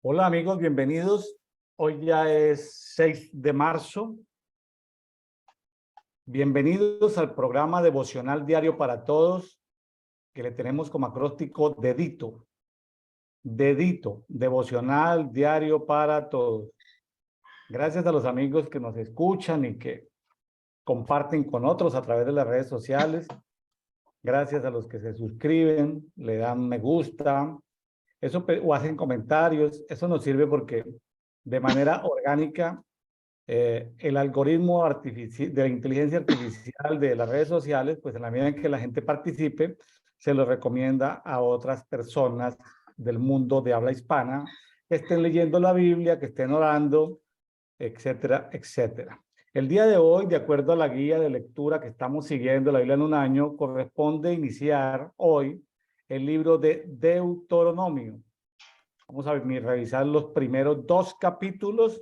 Hola amigos, bienvenidos. Hoy ya es 6 de marzo. Bienvenidos al programa devocional diario para todos que le tenemos como acróstico Dedito. Dedito, devocional diario para todos. Gracias a los amigos que nos escuchan y que comparten con otros a través de las redes sociales. Gracias a los que se suscriben, le dan me gusta, eso o hacen comentarios. Eso nos sirve porque de manera orgánica el algoritmo de la inteligencia artificial de las redes sociales, pues en la medida en que la gente participe, se lo recomienda a otras personas del mundo de habla hispana que estén leyendo la Biblia, que estén orando, etcétera, etcétera. El día de hoy, de acuerdo a la guía de lectura que estamos siguiendo, la Biblia en un año, corresponde iniciar hoy el libro de Deuteronomio. Vamos a revisar los primeros 2 capítulos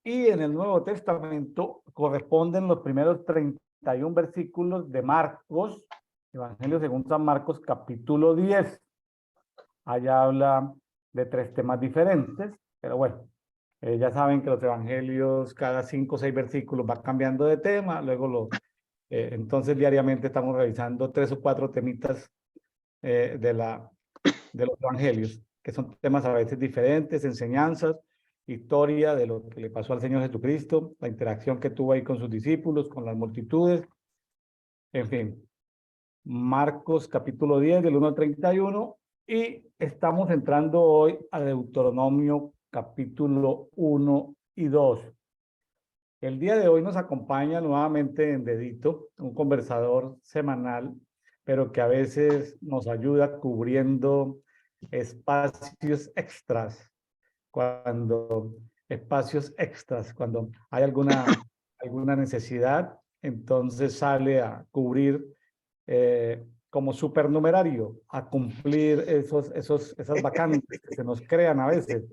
y en el Nuevo Testamento corresponden los primeros 31 versículos de Marcos, Evangelio según San Marcos, capítulo 10. Allá habla de 3 temas diferentes, pero bueno, ya saben que los evangelios cada 5 o 6 versículos va cambiando de tema, luego entonces diariamente estamos revisando 3 o 4 temitas de los evangelios, que son temas a veces diferentes, enseñanzas, historia de lo que le pasó al Señor Jesucristo, la interacción que tuvo ahí con sus discípulos, con las multitudes, en fin. Marcos capítulo 10, del 1 al 31, y estamos entrando hoy a Deuteronomio capítulo 1 y 2. El día de hoy nos acompaña nuevamente en Dedito, un conversador semanal, pero que a veces nos ayuda cubriendo espacios extras, cuando hay alguna necesidad, entonces sale a cubrir como supernumerario, a cumplir esas vacantes que se nos crean a veces.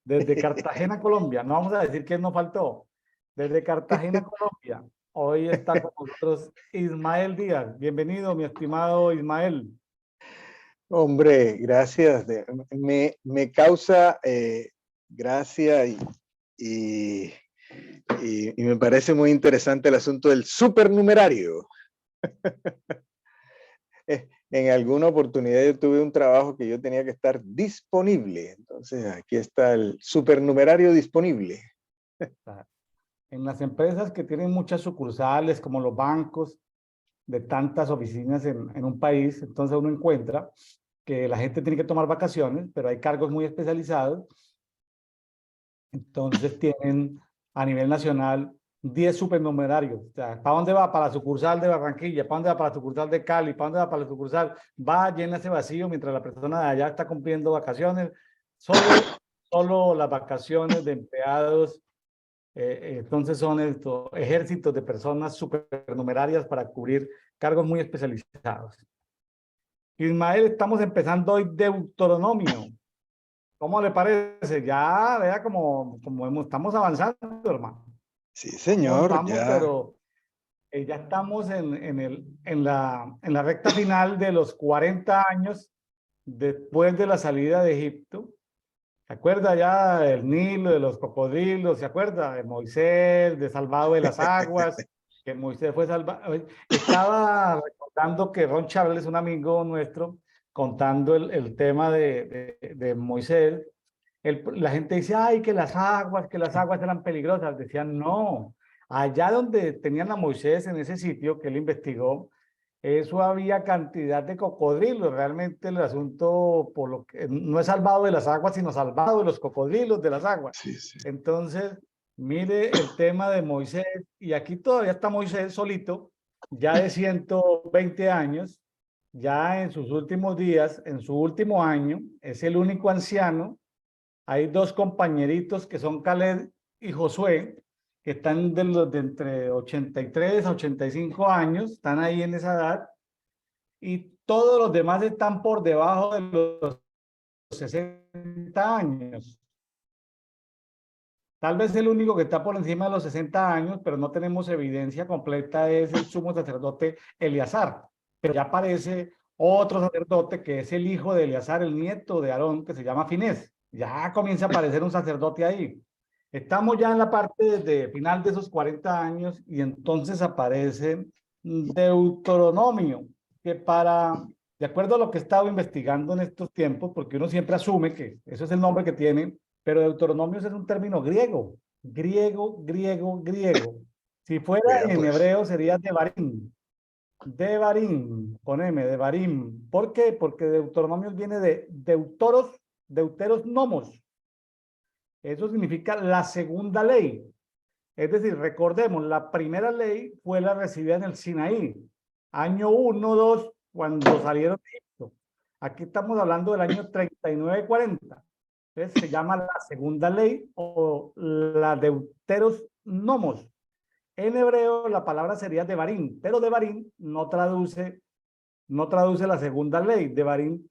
Desde Cartagena, Colombia, no vamos a decir que nos faltó, desde Cartagena, Colombia, hoy está con nosotros Ismael Díaz. Bienvenido, mi estimado Ismael. Hombre, gracias. Me causa gracia y me parece muy interesante el asunto del supernumerario. En alguna oportunidad yo tuve un trabajo que yo tenía que estar disponible. Entonces aquí está el supernumerario disponible. En las empresas que tienen muchas sucursales, como los bancos, de tantas oficinas en un país, entonces uno encuentra que la gente tiene que tomar vacaciones, pero hay cargos muy especializados. Entonces tienen a nivel nacional 10 supernumerarios. O sea, ¿para dónde va? Para la sucursal de Barranquilla. ¿Para dónde va? Para la sucursal de Cali. ¿Para dónde va? Para la sucursal. Va, llena ese vacío mientras la persona de allá está cumpliendo vacaciones. Solo las vacaciones de empleados. Entonces son estos ejércitos de personas supernumerarias para cubrir cargos muy especializados. Ismael, estamos empezando hoy Deuteronomio. ¿Cómo le parece? Ya, vea estamos avanzando, hermano. Sí, señor, Vamos, ya. pero ya estamos en la recta final de los 40 años después de la salida de Egipto. ¿Se acuerda ya del Nilo, de los cocodrilos? ¿Se acuerda de Moisés, de salvado de las aguas? Que Moisés fue salvado. Estaba recordando que Ron Charles, un amigo nuestro, contando el tema de Moisés, la gente dice, ay, que las aguas eran peligrosas. Decían, no, allá donde tenían a Moisés en ese sitio que él investigó, eso había cantidad de cocodrilos. Realmente el asunto, por lo que no es salvado de las aguas, sino salvado de los cocodrilos de las aguas. Sí, sí. Entonces, mire el tema de Moisés, y aquí todavía está Moisés solito, ya de 120 años, ya en sus últimos días, en su último año, es el único anciano. Hay 2 compañeritos que son Caleb y Josué, que están de entre 83 a 85 años, están ahí en esa edad, y todos los demás están por debajo de los 60 años. Tal vez el único que está por encima de los 60 años, pero no tenemos evidencia completa, es el sumo sacerdote Eleazar. Pero ya aparece otro sacerdote que es el hijo de Eleazar, el nieto de Aarón, que se llama Finés. Ya comienza a aparecer un sacerdote ahí. Estamos ya en la parte de final de esos 40 años y entonces aparece Deuteronomio, que de acuerdo a lo que he estado investigando en estos tiempos, porque uno siempre asume que eso es el nombre que tiene, pero Deuteronomio es un término griego, griego. Si fuera Vea en pues. hebreo sería Devarim, poneme, Devarim. ¿Por qué? Porque Deuteronomio viene de deuteros nomos. Eso significa la segunda ley. Es decir, recordemos, la primera ley fue la recibida en el Sinaí, año 1, 2, cuando salieron de Egipto. Aquí estamos hablando del año 39-40. Entonces se llama la segunda ley o la deuteros nomos. En hebreo la palabra sería Devarim, pero Devarim no traduce la segunda ley. Devarim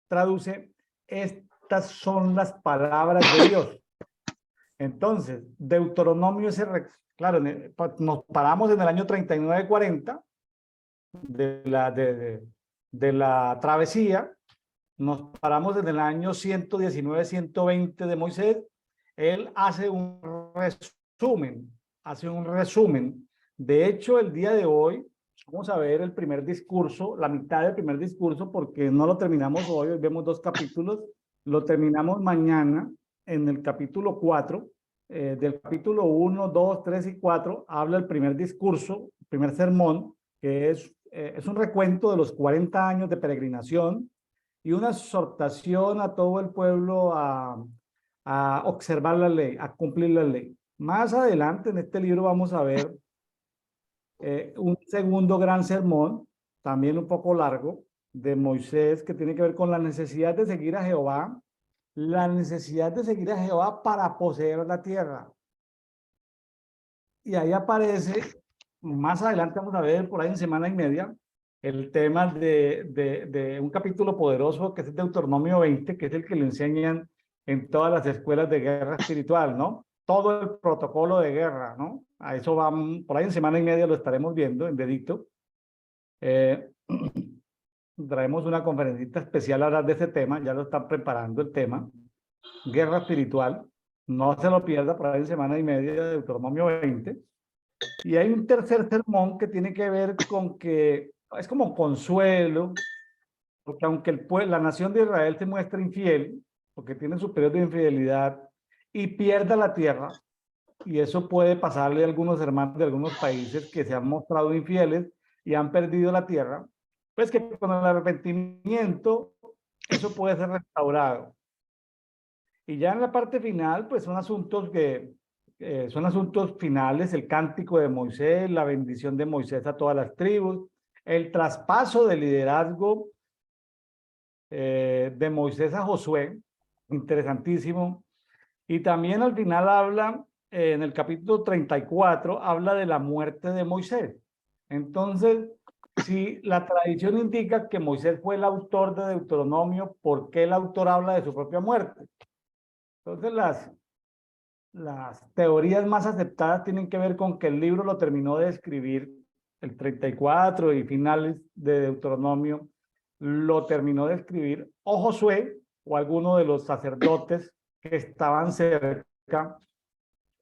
traduce estas son las palabras de Dios. Entonces, Deuteronomio claro, nos paramos en el año 39-40 de la travesía, nos paramos en el año 119-120 de Moisés. Él hace un resumen. De hecho, el día de hoy vamos a ver el primer discurso, la mitad del primer discurso, porque no lo terminamos hoy vemos 2 capítulos, lo terminamos mañana en el capítulo 4. Del capítulo 1, 2, 3 y 4 habla el primer discurso, el primer sermón, que es un recuento de los 40 años de peregrinación y una exhortación a todo el pueblo a observar la ley, a cumplir la ley. Más adelante en este libro vamos a ver un segundo gran sermón, también un poco largo, de Moisés, que tiene que ver con la necesidad de seguir a Jehová, la necesidad de seguir a Jehová para poseer la tierra. Y ahí aparece, más adelante vamos a ver por ahí en semana y media, el tema de un capítulo poderoso que es el Deuteronomio 20, que es el que le enseñan en todas las escuelas de guerra espiritual, ¿no? Todo el protocolo de guerra, ¿no? A eso vamos, por ahí en semana y media lo estaremos viendo en dedito. Traemos una conferencita especial a hablar de ese tema, ya lo están preparando el tema, guerra espiritual. No se lo pierda por ahí en semana y media de Deuteronomio 20. Y hay un tercer sermón que tiene que ver con que es como consuelo, porque aunque la nación de Israel se muestra infiel, porque tiene su periodo de infidelidad y pierda la tierra, y eso puede pasarle a algunos hermanos de algunos países que se han mostrado infieles y han perdido la tierra, pues que con el arrepentimiento eso puede ser restaurado. Y ya en la parte final, pues son asuntos son asuntos finales, el cántico de Moisés, la bendición de Moisés a todas las tribus, el traspaso de liderazgo de Moisés a Josué, interesantísimo. Y también al final habla, en el capítulo 34, habla de la muerte de Moisés. Entonces, si la tradición indica que Moisés fue el autor de Deuteronomio, ¿por qué el autor habla de su propia muerte? Entonces, las teorías más aceptadas tienen que ver con que el libro lo terminó de escribir el 34 y finales de Deuteronomio lo terminó de escribir o Josué o alguno de los sacerdotes que estaban cerca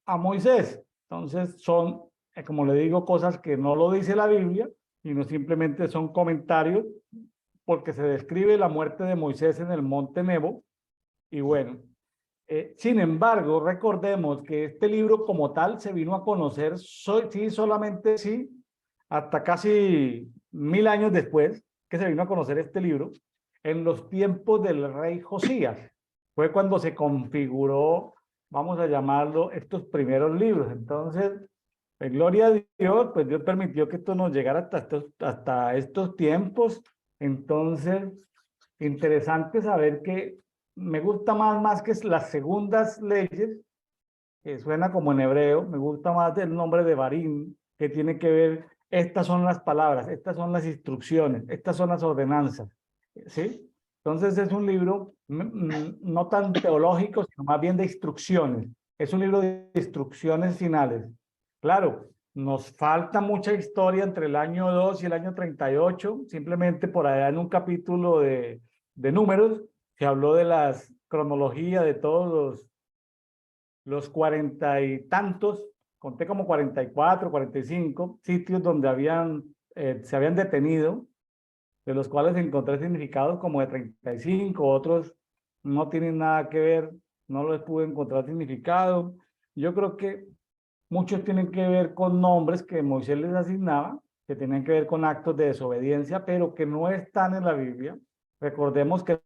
a Moisés. Entonces son, como le digo, cosas que no lo dice la Biblia y no simplemente son comentarios porque se describe la muerte de Moisés en el monte Nebo y bueno, sin embargo, recordemos que este libro como tal se vino a conocer, solamente hasta casi 1000 años después que se vino a conocer este libro, en los tiempos del rey Josías. Fue cuando se configuró, vamos a llamarlo, estos primeros libros. Entonces, en gloria a Dios, pues Dios permitió que esto nos llegara hasta estos tiempos. Entonces, interesante saber que me gusta más que las segundas leyes, que suena como en hebreo, me gusta más el nombre de Barín, que tiene que ver, estas son las palabras, estas son las instrucciones, estas son las ordenanzas, ¿sí? Entonces es un libro no tan teológico, sino más bien de instrucciones. Es un libro de instrucciones finales. Claro, nos falta mucha historia entre el año 2 y el año 38, simplemente por allá en un capítulo de números, se habló cronología de todos los 40 y tantos, conté como 44, 45 sitios donde se habían detenido, de los cuales encontré significados como de 35, otros no tienen nada que ver, no les pude encontrar significado. Yo creo que muchos tienen que ver con nombres que Moisés les asignaba, que tienen que ver con actos de desobediencia, pero que no están en la Biblia. Recordemos que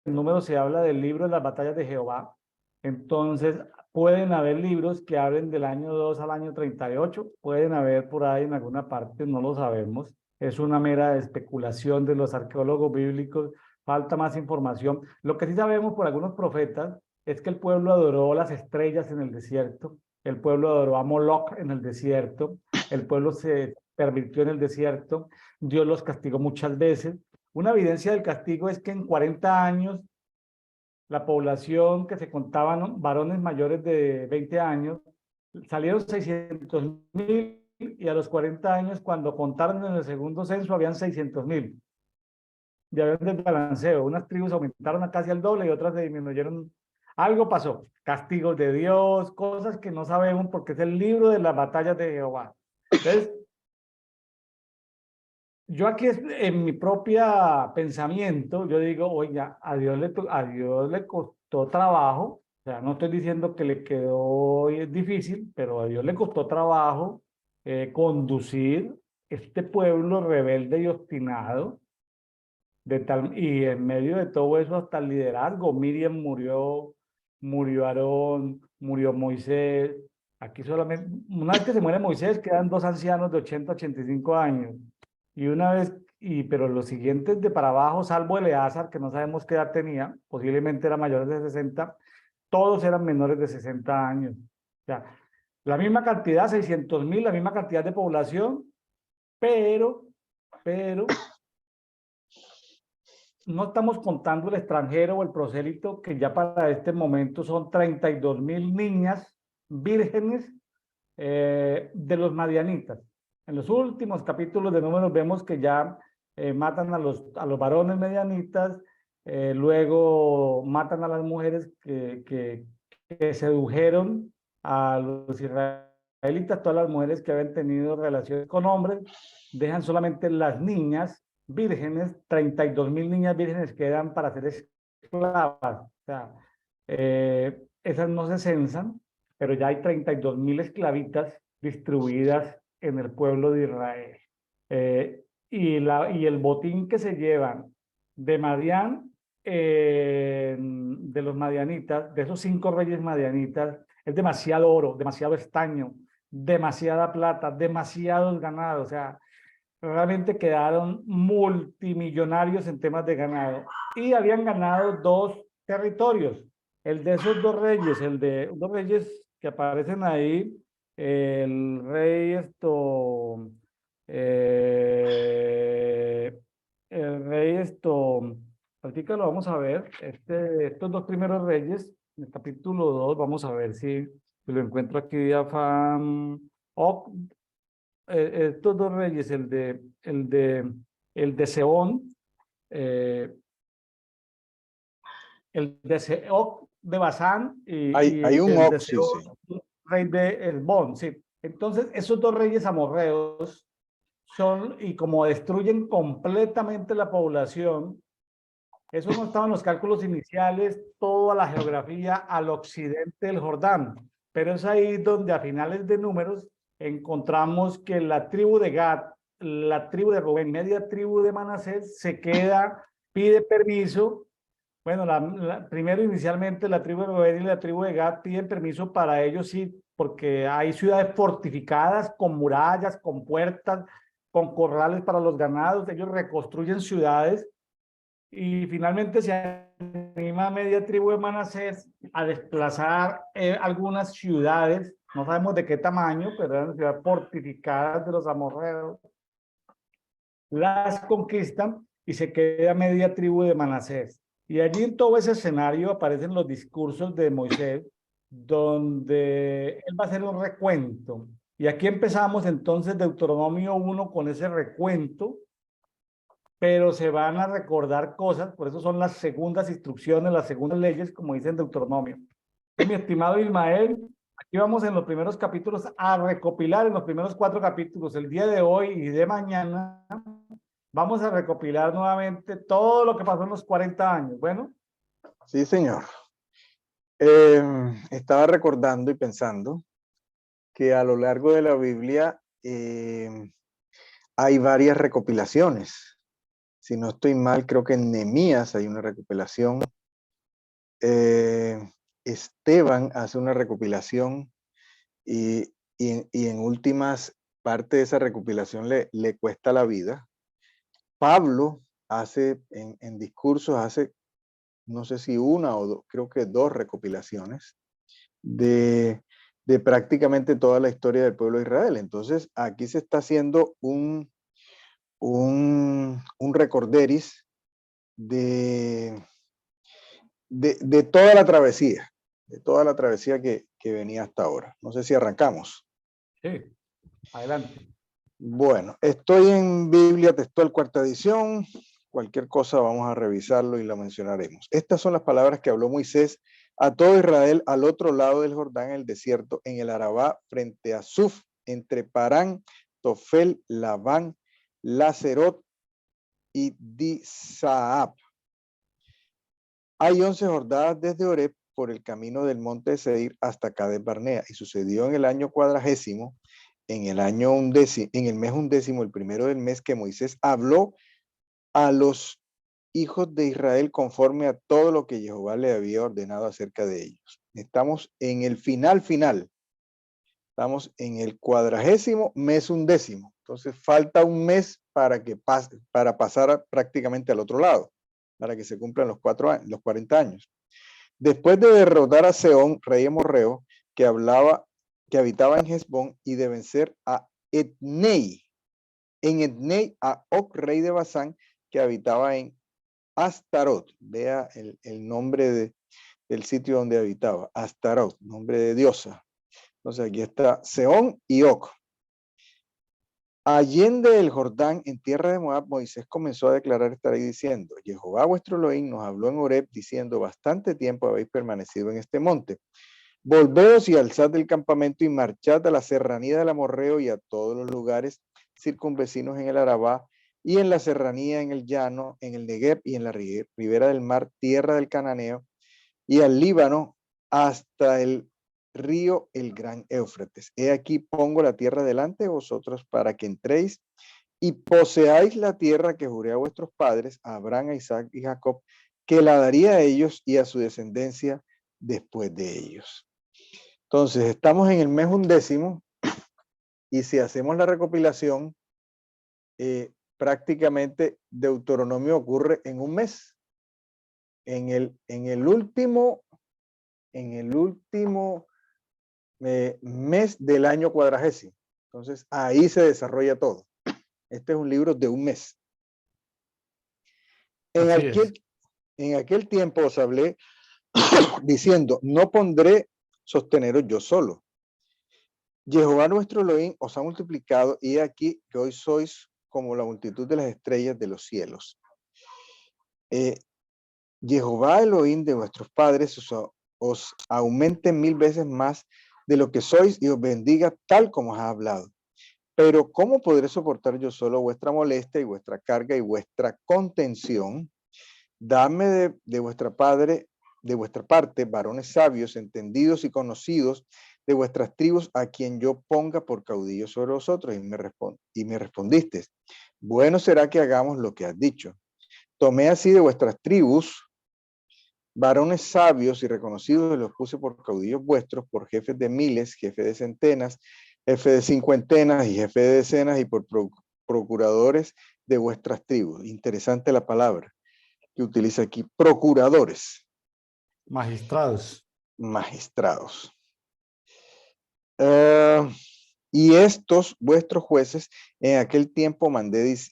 el número se habla del libro de las batallas de Jehová. Entonces, pueden haber libros que hablen del año 2 al año 38, pueden haber por ahí en alguna parte, no lo sabemos. Es una mera especulación de los arqueólogos bíblicos, falta más información. Lo que sí sabemos por algunos profetas es que el pueblo adoró las estrellas en el desierto, el pueblo adoró a Moloch en el desierto, el pueblo se pervirtió en el desierto, Dios los castigó muchas veces. Una evidencia del castigo es que en 40 años la población que se contaban varones mayores de 20 años salieron 600.000 y a los 40 años cuando contaron en el segundo censo habían 600.000. Ya había un desbalanceo, unas tribus aumentaron a casi al doble y otras se disminuyeron. Algo pasó, castigos de Dios, cosas que no sabemos porque es el libro de las batallas de Jehová. Entonces, yo aquí en mi propia pensamiento, yo digo, oiga, a Dios le costó trabajo, o sea, no estoy diciendo que le quedó difícil, pero a Dios le costó trabajo conducir este pueblo rebelde y obstinado, y en medio de todo eso hasta el liderazgo. Miriam murió, murió Aarón, murió Moisés. Aquí solamente, una vez que se muere Moisés, quedan dos ancianos de 80, 85 años. Y una vez, pero los siguientes de para abajo, salvo Eleazar, que no sabemos qué edad tenía, posiblemente era mayor de 60, todos eran menores de 60 años. O sea, la misma cantidad, 600.000, la misma cantidad de población, pero no estamos contando el extranjero o el prosélito, que ya para este momento son 32.000 niñas vírgenes de los madianitas. En los últimos capítulos de Números vemos que ya matan a los varones medianitas, luego matan a las mujeres que sedujeron a los israelitas, todas las mujeres que habían tenido relaciones con hombres, dejan solamente las niñas vírgenes, 32.000 niñas vírgenes quedan para ser esclavas. O sea, esas no se censan, pero ya hay 32.000 esclavitas distribuidas en el pueblo de Israel. Y el botín que se llevan de Madián, de los madianitas, de esos 5 reyes madianitas, es demasiado oro, demasiado estaño, demasiada plata, demasiados ganados. O sea, realmente quedaron multimillonarios en temas de ganado y habían ganado 2 territorios. El de esos 2 reyes, el de 2 reyes que aparecen ahí, el rey el rey ahorita lo vamos a ver, estos 2 primeros reyes, en el capítulo 2, vamos a ver si lo encuentro aquí de afán. Estos 2 reyes, el de Sehón, el de Seoc de Basán Hay un el de Oc, sí, sí. Sehón, rey de Hesbón, sí. Entonces, esos 2 reyes amorreos son, y como destruyen completamente la población, eso no estaba en los cálculos iniciales, toda la geografía al occidente del Jordán, pero es ahí donde a finales de Números encontramos que la tribu de Gad, la tribu de Rubén, media tribu de Manasés, se queda, pide permiso. Bueno, primero inicialmente la tribu de Rubén y la tribu de Gad piden permiso para ellos, sí, porque hay ciudades fortificadas con murallas, con puertas, con corrales para los ganados. Ellos reconstruyen ciudades y finalmente se anima a media tribu de Manasés a desplazar algunas ciudades, no sabemos de qué tamaño, pero eran ciudades fortificadas de los amorreos, las conquistan y se queda media tribu de Manasés. Y allí en todo ese escenario aparecen los discursos de Moisés, donde él va a hacer un recuento. Y aquí empezamos entonces Deuteronomio 1 con ese recuento pero se van a recordar cosas, por eso son las segundas instrucciones, las segundas leyes, como dice en Deuteronomio. Entonces, mi estimado Ismael, aquí vamos en los primeros capítulos a recopilar, en los primeros 4 capítulos, el día de hoy y de mañana, vamos a recopilar nuevamente todo lo que pasó en los 40 años. Bueno. Sí, señor. Estaba recordando y pensando que a lo largo de la Biblia hay varias recopilaciones. Si no estoy mal, creo que en Nehemías hay una recopilación. Esteban hace una recopilación y en últimas parte de esa recopilación le cuesta la vida. Pablo hace en discursos, hace no sé si una o creo que 2 recopilaciones de prácticamente toda la historia del pueblo de Israel. Entonces aquí se está haciendo un recorderis de, de toda la travesía que venía hasta ahora. No sé si arrancamos. Sí, adelante. Bueno, estoy en Biblia Textual Cuarta Edición. Cualquier cosa vamos a revisarlo y la mencionaremos. Estas son las palabras que habló Moisés a todo Israel al otro lado del Jordán, en el desierto, en el Arabá, frente a Suf, entre Parán, Tofel, Labán, Lacerot y Disaab. Hay 11 jornadas desde Oreb por el camino del monte de Seir hasta Cades Barnea, y sucedió en el año 40, en el año undécimo, en el mes undécimo, el primero del mes, que Moisés habló a los hijos de Israel conforme a todo lo que Jehová le había ordenado acerca de ellos. Estamos en el final. Estamos en el 40º mes undécimo. Entonces falta un mes para que pase, para pasar prácticamente al otro lado, para que se cumplan los 40 años. Después de derrotar a Sehón, rey amorreo, que habitaba en Hesbón, y de vencer a Etnei, en Etnei a Og, rey de Basán, que habitaba en Astarot. Vea el nombre del sitio donde habitaba, Astarot, nombre de diosa. Entonces aquí está Sehón y Og. Allende el Jordán, en tierra de Moab, Moisés comenzó a declarar esta ley diciendo: Jehová vuestro Elohim nos habló en Horeb diciendo: bastante tiempo habéis permanecido en este monte. Volveos y alzad del campamento y marchad a la serranía del amorreo y a todos los lugares circunvecinos en el Arabá y en la serranía, en el llano, en el Negev y en la ribera del mar, tierra del Cananeo, y al Líbano hasta el río el gran Éufrates. He aquí pongo la tierra delante de vosotros para que entréis y poseáis la tierra que juré a vuestros padres, a Abraham, a Isaac y Jacob, que la daría a ellos y a su descendencia después de ellos. Entonces, estamos en el mes undécimo y si hacemos la recopilación, prácticamente Deuteronomio ocurre en un mes. En el último mes del año 40. Entonces, ahí se desarrolla todo. Este es un libro de un mes. En aquel tiempo os hablé diciendo: no pondré sosteneros yo solo. Jehová nuestro Elohim os ha multiplicado, y he aquí que hoy sois como la multitud de las estrellas de los cielos. Jehová Elohim de vuestros padres os aumente 1000 veces más de lo que sois y os bendiga tal como os ha hablado. Pero ¿cómo podré soportar yo solo vuestra molestia y vuestra carga y vuestra contención? Dame de vuestra parte varones sabios, entendidos y conocidos de vuestras tribus, a quien yo ponga por caudillo sobre vosotros. Y me respondiste: bueno será que hagamos lo que has dicho. Tomé así de vuestras tribus varones sabios y reconocidos, y los puse por caudillos vuestros, por jefes de miles, jefes de centenas, jefe de cincuentenas y jefe de decenas, y por procuradores de vuestras tribus. Interesante la palabra que utiliza aquí: procuradores. Magistrados. Magistrados. Y estos vuestros jueces en aquel tiempo mandé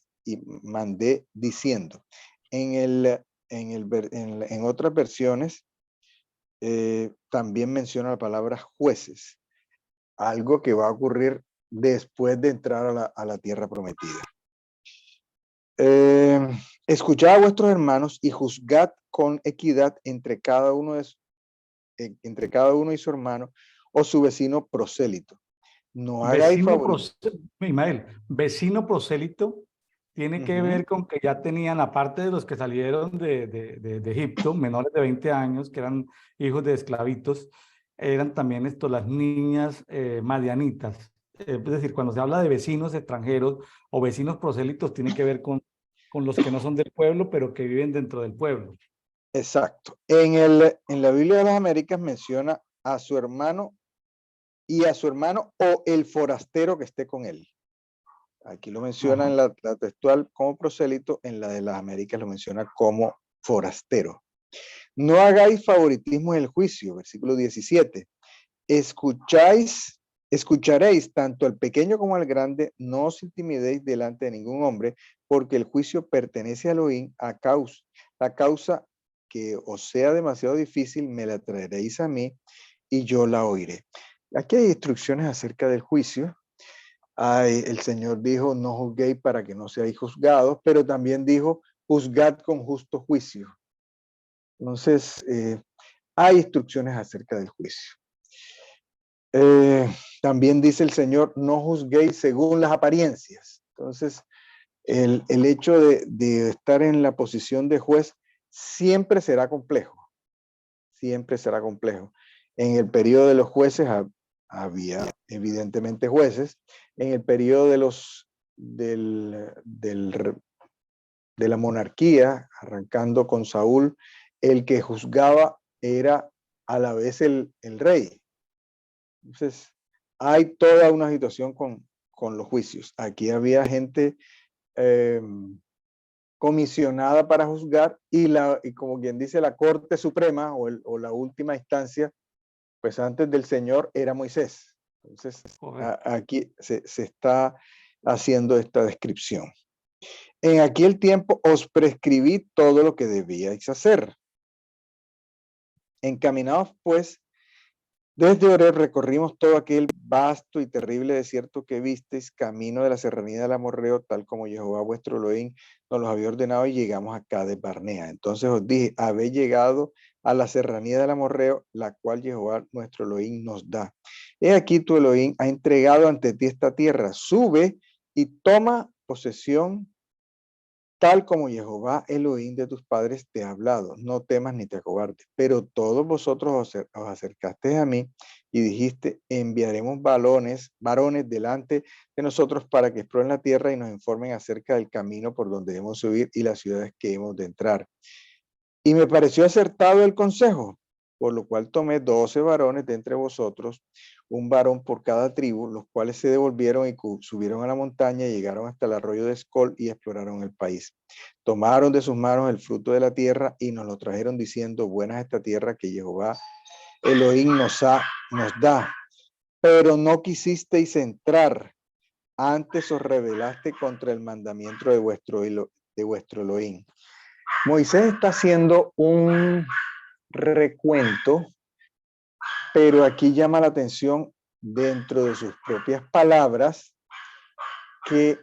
diciendo. En otras versiones también menciona la palabra jueces, algo que va a ocurrir después de entrar a la tierra prometida. Eh, Escuchad a vuestros hermanos y juzgad con equidad entre cada uno y su hermano o su vecino prosélito. No hagáis Vecino, favoritismo. Ismael, vecino prosélito tiene que Ujú. ver con que ya tenían, aparte de los que salieron de Egipto, menores de 20 años, que eran hijos de esclavitos, eran también esto, las niñas madianitas. Es decir, cuando se habla de vecinos extranjeros o vecinos prosélitos, tiene que ver con los que no son del pueblo, pero que viven dentro del pueblo. Exacto. En la Biblia de las Américas menciona a su hermano y a su hermano o el forastero que esté con él. Aquí lo menciona Ajá. en la textual como prosélito, en la de las Américas lo menciona como forastero. No hagáis favoritismo en el juicio, versículo 17. Escucharéis tanto al pequeño como al grande, no os intimidéis delante de ningún hombre, porque el juicio pertenece a Elohim la causa que os sea demasiado difícil, me la traeréis a mí y yo la oiré. Aquí hay instrucciones acerca del juicio. El Señor dijo, no juzguéis para que no seáis juzgados, pero también dijo, juzgad con justo juicio. Entonces, hay instrucciones acerca del juicio. Eh, También dice el Señor, no juzguéis según las apariencias. Entonces, el hecho de estar en la posición de juez siempre será complejo, siempre será complejo. En el periodo de los jueces había evidentemente jueces. En el periodo de la monarquía, arrancando con Saúl, el que juzgaba era a la vez el rey. Entonces, hay toda una situación con los juicios. Aquí había gente eh, comisionada para juzgar y como quien dice la Corte Suprema o la última instancia, pues antes del Señor era Moisés. Entonces, Correcto. aquí se está haciendo esta descripción. En aquel tiempo os prescribí todo lo que debíais hacer. Encaminaos pues. Desde Oreb recorrimos todo aquel vasto y terrible desierto que visteis, camino de la serranía del Amorreo, tal como Jehová vuestro Elohim nos los había ordenado, y llegamos a Cades Barnea. Entonces os dije, habéis llegado a la serranía del Amorreo, la cual Jehová nuestro Elohim nos da. He aquí tu Elohim ha entregado ante ti esta tierra. Sube y toma posesión tal como Jehová Elohim de tus padres te ha hablado. No temas ni te acobardes. Pero todos vosotros os acercasteis a mí y dijiste, enviaremos varones delante de nosotros para que exploren la tierra y nos informen acerca del camino por donde debemos subir y las ciudades que hemos de entrar. Y me pareció acertado el consejo, por lo cual tomé 12 varones de entre vosotros, un varón por cada tribu, los cuales se devolvieron y subieron a la montaña, llegaron hasta el arroyo de Escol y exploraron el país. Tomaron de sus manos el fruto de la tierra y nos lo trajeron diciendo, buena es esta tierra que Jehová Elohim nos da. Pero no quisisteis entrar, antes os rebelaste contra el mandamiento de vuestro Elohim. Moisés está haciendo un recuento, pero aquí llama la atención dentro de sus propias palabras que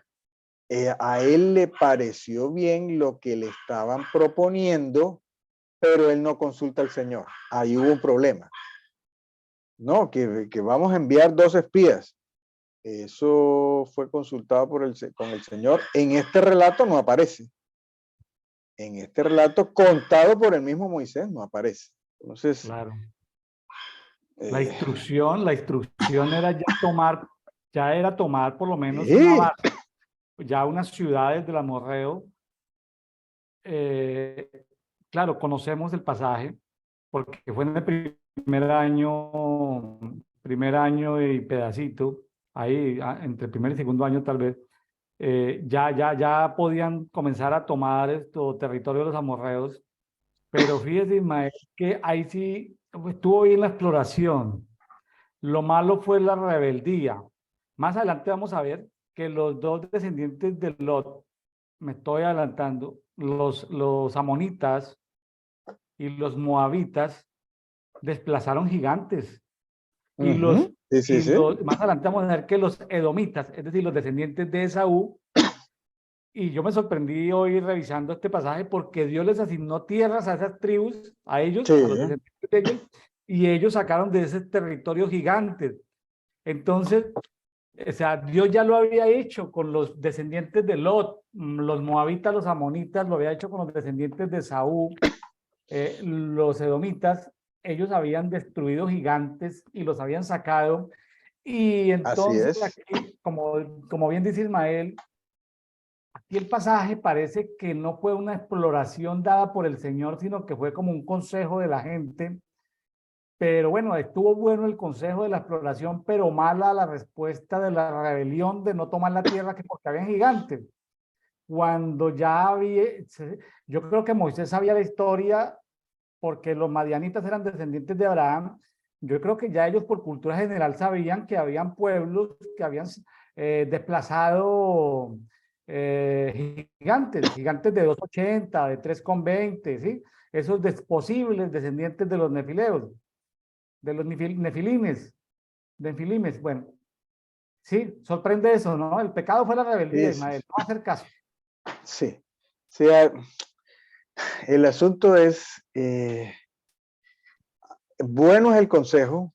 a él le pareció bien lo que le estaban proponiendo, pero él no consulta al Señor. Ahí hubo un problema. No, que vamos a enviar 2 espías. Eso fue consultado con el Señor. En este relato no aparece. En este relato contado por el mismo Moisés no aparece. Entonces, Claro. eh, La instrucción era ya era tomar por lo menos una sí, base, ya unas ciudades del amorreo. eh, claro, conocemos el pasaje, porque fue en el primer año y pedacito, ahí entre el primer y segundo año tal vez, ya podían comenzar a tomar esto, territorio de los amorreos, pero fíjese, Ismael, que ahí sí estuvo bien la exploración. Lo malo fue la rebeldía. Más adelante vamos a ver que los dos descendientes de Lot, me estoy adelantando, los amonitas y los moabitas desplazaron gigantes. Y sí, sí, sí. más adelante vamos a ver que los edomitas, es decir, los descendientes de Esaú, Y yo me sorprendí hoy revisando este pasaje porque Dios les asignó tierras a esas tribus, a ellos, Sí, a los descendientes de ellos, y ellos sacaron de ese territorio gigantes. Entonces, o sea, Dios ya lo había hecho con los descendientes de Lot, los moabitas, los amonitas, lo había hecho con los descendientes de Saúl, los edomitas, ellos habían destruido gigantes y los habían sacado. Y así entonces es. aquí, como bien dice Ismael, aquí el pasaje parece que no fue una exploración dada por el Señor, sino que fue como un consejo de la gente. Pero bueno, estuvo bueno el consejo de la exploración, pero mala la respuesta de la rebelión de no tomar la tierra que porque había gigantes. Cuando ya había, yo creo que Moisés sabía la historia porque los madianitas eran descendientes de Abraham. Yo creo que ya ellos por cultura general sabían que habían pueblos que habían desplazado gigantes de 2,80, de 3,20, ¿sí? Esos posibles descendientes de los nefileos, de los nefilimes. Bueno, sí, sorprende eso, ¿no? El pecado fue la rebeldía, Es, Ismael, no hacer caso. sí. Sí, el asunto es, bueno es el consejo,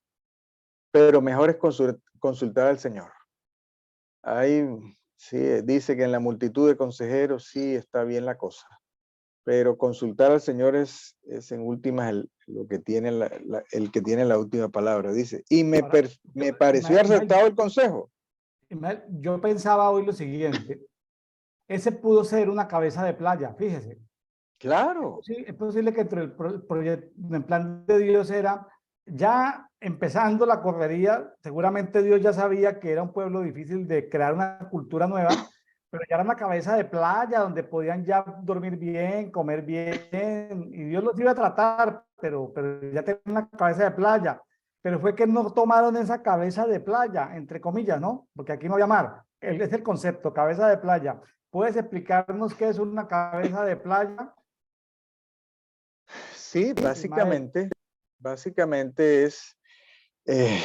pero mejor es consultar al Señor. Ahí sí, dice que en la multitud de consejeros sí está bien la cosa, pero consultar al Señor es en últimas lo que tiene el que tiene la última palabra, dice. Y Ahora, me pareció acertado el consejo. Ismael, yo pensaba hoy lo siguiente, ese pudo ser una cabeza de playa, fíjese. Claro, Sí, es posible que entre el proyecto, el plan de Dios era, ya empezando la correría, seguramente Dios ya sabía que era un pueblo difícil de crear una cultura nueva, pero ya era una cabeza de playa donde podían ya dormir bien, comer bien, y Dios los iba a tratar, pero ya tenían una cabeza de playa. Pero fue que no tomaron esa cabeza de playa, entre comillas, ¿no? Porque aquí no había mar. Es el concepto, cabeza de playa. ¿Puedes explicarnos qué es una cabeza de playa, sí, Ismael? básicamente es, eh,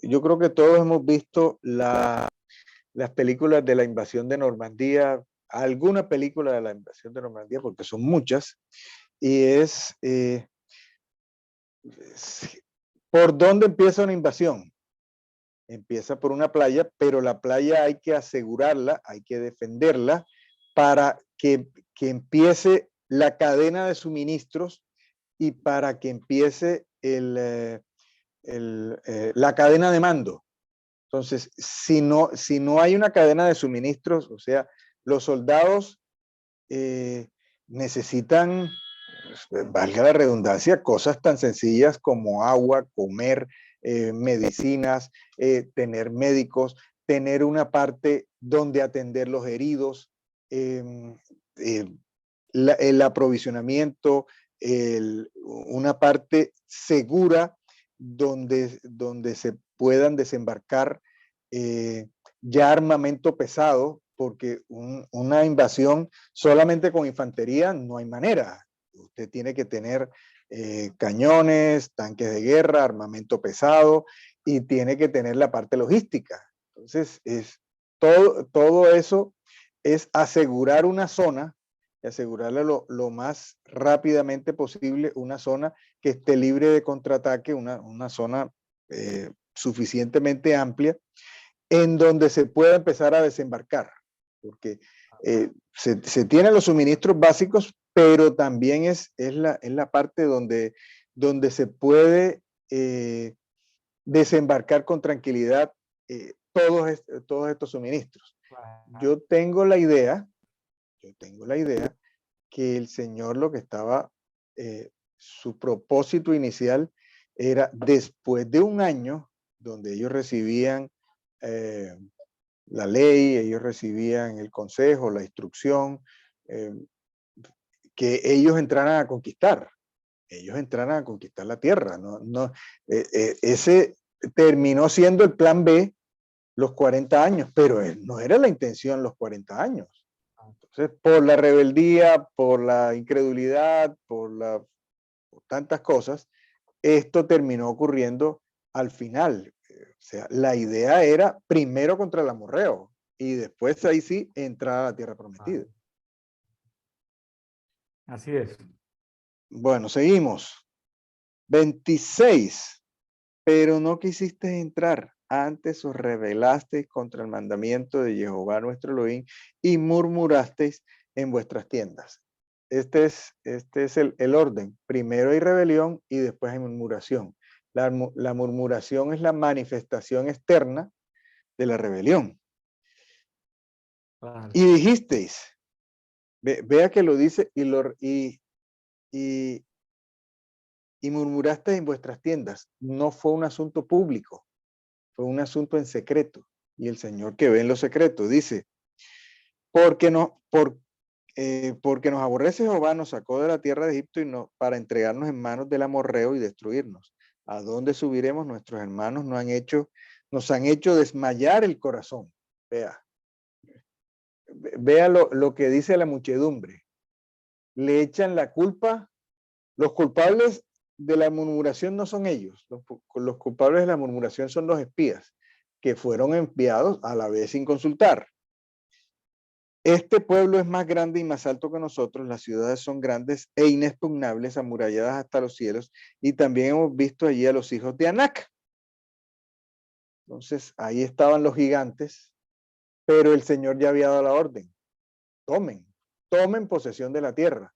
yo creo que todos hemos visto las películas de la invasión de Normandía, alguna película de la invasión de Normandía, porque son muchas, y ¿por dónde empieza una invasión? Empieza por una playa, pero la playa hay que asegurarla, hay que defenderla para que empiece la cadena de suministros y para que empiece la cadena de mando. Entonces, si no hay una cadena de suministros, o sea, los soldados necesitan, valga la redundancia, cosas tan sencillas como agua, comer, medicinas, tener médicos, tener una parte donde atender los heridos, eh, eh, el aprovisionamiento, una parte segura donde se puedan desembarcar ya armamento pesado, porque una invasión solamente con infantería no hay manera. Usted tiene que tener cañones, tanques de guerra, armamento pesado y tiene que tener la parte logística. Entonces, todo eso es asegurar una zona y asegurarle lo más rápidamente posible una zona que esté libre de contraataque, una zona suficientemente amplia en donde se pueda empezar a desembarcar, porque se tienen los suministros básicos, pero también es la parte donde se puede desembarcar con tranquilidad todos estos suministros. Yo tengo la idea que el Señor lo que estaba, su propósito inicial era después de un año donde ellos recibían eh, la ley, ellos recibían el consejo, la instrucción, eh, que ellos entraran a conquistar la tierra. Ese terminó siendo el plan B los 40 años, pero no era la intención los 40 años. Entonces, por la rebeldía, por la incredulidad, por tantas cosas, esto terminó ocurriendo al final. O sea, la idea era primero contra el amorreo y después ahí sí entrar a la tierra prometida. Así es. Bueno, seguimos. 26. Pero no quisiste entrar, antes os rebelasteis contra el mandamiento de Jehová nuestro Elohim y murmurasteis en vuestras tiendas. Este es el orden. Primero hay rebelión y después hay murmuración. La murmuración es la manifestación externa de la rebelión. Claro. Y dijisteis, vea que lo dice, y murmurasteis en vuestras tiendas. No fue un asunto público, fue un asunto en secreto. Y el Señor que ve en lo secreto dice, porque nos aborrece Jehová, nos sacó de la tierra de Egipto para entregarnos en manos del amorreo y destruirnos. ¿A dónde subiremos? Nuestros hermanos nos han hecho desmayar el corazón. Vea lo que dice la muchedumbre. Le echan la culpa. Los culpables de la murmuración no son ellos. Los culpables de la murmuración son los espías, que fueron enviados a la vez sin consultar. Este pueblo es más grande y más alto que nosotros, las ciudades son grandes e inexpugnables, amuralladas hasta los cielos, y también hemos visto allí a los hijos de Anac. Entonces, ahí estaban los gigantes, pero el Señor ya había dado la orden. Tomen posesión de la tierra.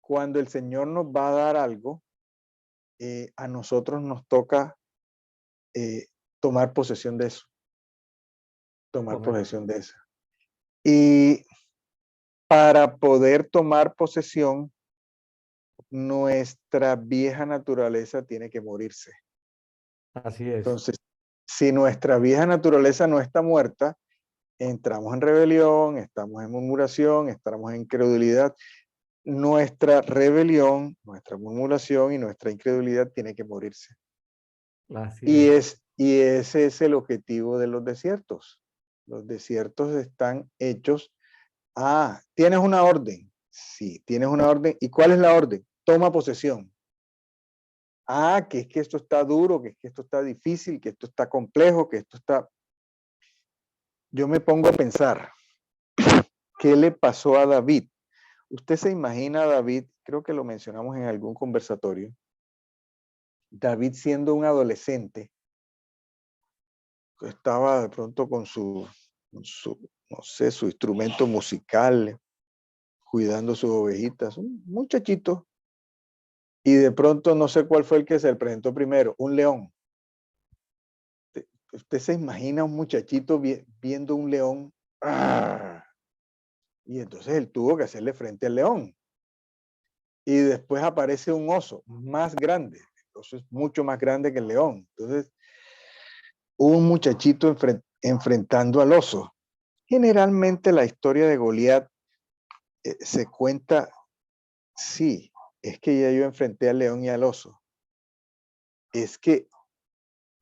Cuando el Señor nos va a dar algo, a nosotros nos toca tomar posesión de eso. Tomar posesión de eso. Y para poder tomar posesión, nuestra vieja naturaleza tiene que morirse. Así es. Entonces, si nuestra vieja naturaleza no está muerta, entramos en rebelión, estamos en murmuración, estamos en incredulidad. Nuestra rebelión, nuestra murmuración y nuestra incredulidad tiene que morirse. Así es. Y ese es el objetivo de los desiertos. Los desiertos están hechos. ¿Tienes una orden? Sí, tienes una orden. ¿Y cuál es la orden? Toma posesión. Que es que esto está duro, que es que esto está difícil, que esto está complejo, que esto está... Yo me pongo a pensar, ¿qué le pasó a David? Usted se imagina a David, creo que lo mencionamos en algún conversatorio, David siendo un adolescente, estaba de pronto con su no sé, su instrumento musical, cuidando sus ovejitas, un muchachito, y de pronto no sé cuál fue el que se le presentó primero, un león. Usted se imagina un muchachito viendo un león, y entonces él tuvo que hacerle frente al león. Y después aparece un oso más grande, el oso es mucho más grande que el león. Entonces, un muchachito enfrentando al oso. Generalmente la historia de Goliat se cuenta, sí, es que ya yo enfrenté al león y al oso. Es que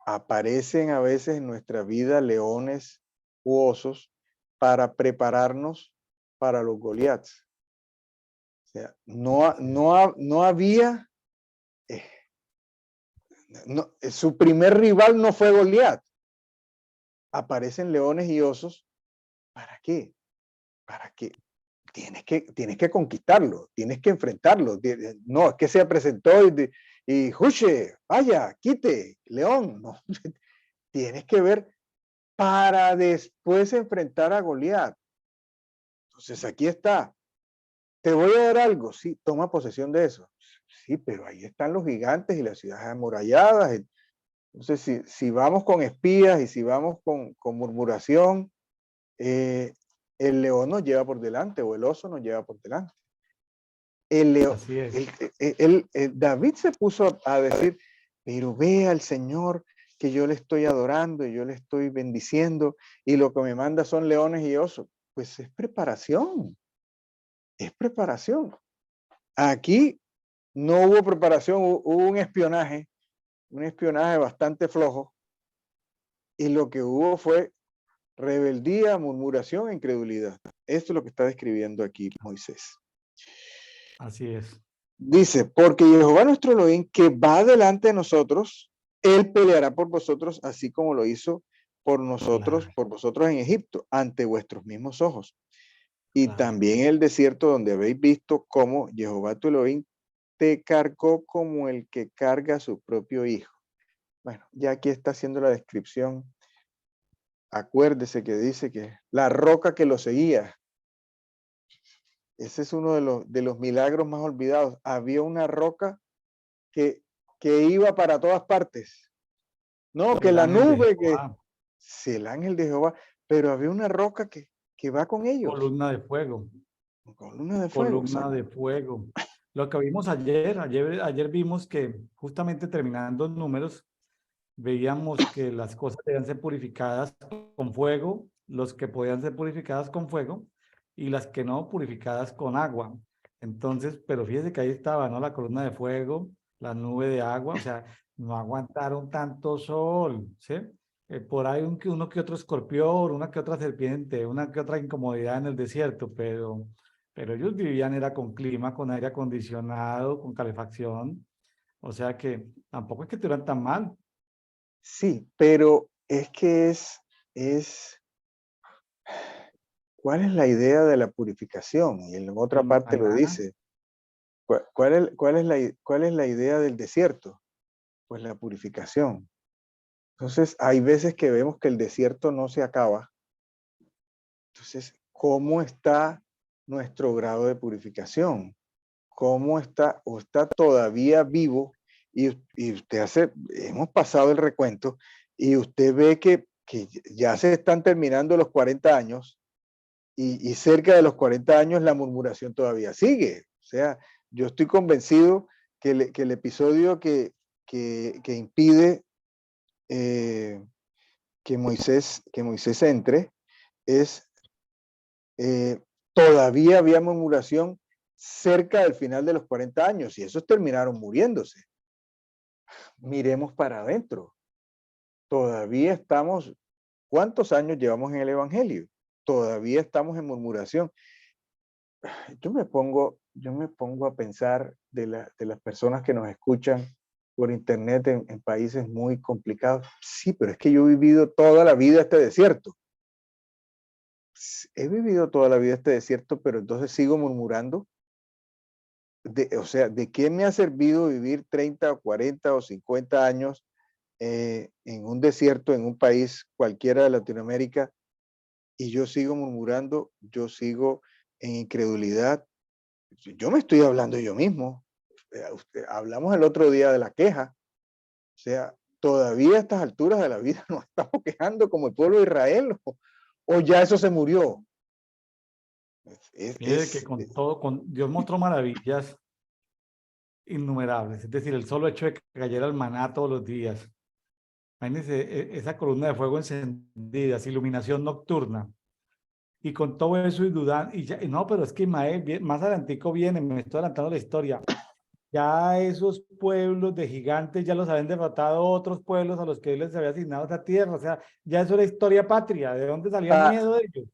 aparecen a veces en nuestra vida leones u osos para prepararnos para los Goliats. O sea, no había, su primer rival no fue Goliat. Aparecen leones y osos. ¿Para qué? Para que tienes que conquistarlo, tienes que enfrentarlo. No, es que se presentó y ¡juche! Vaya, quite, león. No, tienes que ver para después enfrentar a Goliat. Entonces aquí está. Te voy a dar algo, sí, toma posesión de eso. Sí, pero ahí están los gigantes y las ciudades amuralladas. Entonces, si vamos con espías y si vamos con murmuración, el león nos lleva por delante o el oso nos lleva por delante. El león, Así es. David se puso a decir, pero vea al Señor que yo le estoy adorando y yo le estoy bendiciendo y lo que me manda son leones y osos. Pues es preparación. Es preparación. Aquí no hubo preparación, hubo un espionaje bastante flojo, y lo que hubo fue rebeldía, murmuración e incredulidad. Esto es lo que está describiendo aquí Moisés. Así es. Dice, porque Jehová nuestro Elohim, que va delante de nosotros, él peleará por vosotros, así como lo hizo por nosotros, Claro, por vosotros en Egipto, ante vuestros mismos ojos. Y claro. también en el desierto donde habéis visto cómo Jehová tu Elohim te cargó como el que carga a su propio hijo. Bueno, ya aquí está haciendo la descripción. Acuérdese que dice que la roca que lo seguía, ese es uno de los milagros más olvidados. Había una roca que, que iba para todas partes. No, que El la ángel de nube, que Jehová, sí, el ángel de Jehová, pero había una roca que va con ellos. columna de fuego. Columna de fuego, Columna exacto. de fuego. Lo que vimos ayer vimos que justamente terminando números, veíamos que las cosas debían ser purificadas con fuego, los que podían ser purificadas con fuego y las que no, purificadas con agua. Entonces, pero fíjese que ahí estaba, ¿no? La columna de fuego, la nube de agua, o sea, no aguantaron tanto sol, ¿sí? Por ahí uno que otro escorpión, una que otra serpiente, una que otra incomodidad en el desierto, pero ellos vivían era con clima, con aire acondicionado, con calefacción, o sea que tampoco es que estuvieran tan mal. Sí, pero es que es, ¿cuál es la idea de la purificación? Y en otra El parte lo maná, dice. Cuál es la idea del desierto? Pues la purificación. Entonces, hay veces que vemos que el desierto no se acaba. Entonces, ¿cómo está nuestro grado de purificación? ¿Cómo está o está todavía vivo? Y usted hace, hemos pasado el recuento y usted ve que ya se están terminando los 40 años y cerca de los 40 años la murmuración todavía sigue. O sea, yo estoy convencido que el episodio que impide que Moisés entre es todavía había murmuración cerca del final de los 40 años y esos terminaron muriéndose. Miremos para adentro. Todavía estamos, ¿cuántos años llevamos en el Evangelio? Todavía estamos en murmuración. Yo me pongo a pensar de las personas que nos escuchan por internet en países muy complicados. Sí, pero es que yo he vivido toda la vida este desierto. He vivido toda la vida este desierto, pero entonces sigo murmurando. O sea, ¿de qué me ha servido vivir 30 o 40 o 50 años en un desierto, en un país cualquiera de Latinoamérica, y yo sigo murmurando, yo sigo en incredulidad? Yo me estoy hablando yo mismo. Hablamos el otro día de la queja. O sea, todavía a estas alturas de la vida nos estamos quejando como el pueblo de Israel, o ya eso se murió. Es, mire que es, con todo, Dios mostró maravillas innumerables, es decir, el solo hecho de que cayera el maná todos los días. Imagínense esa columna de fuego encendida, esa iluminación nocturna. Y con todo eso y dudan, y no, pero es que más adelantico viene, me estoy adelantando la historia. Ya esos pueblos de gigantes ya los habían derrotado otros pueblos a los que él les había asignado esa tierra. O sea, ya eso era historia patria. ¿De dónde salía el pa- miedo de ellos?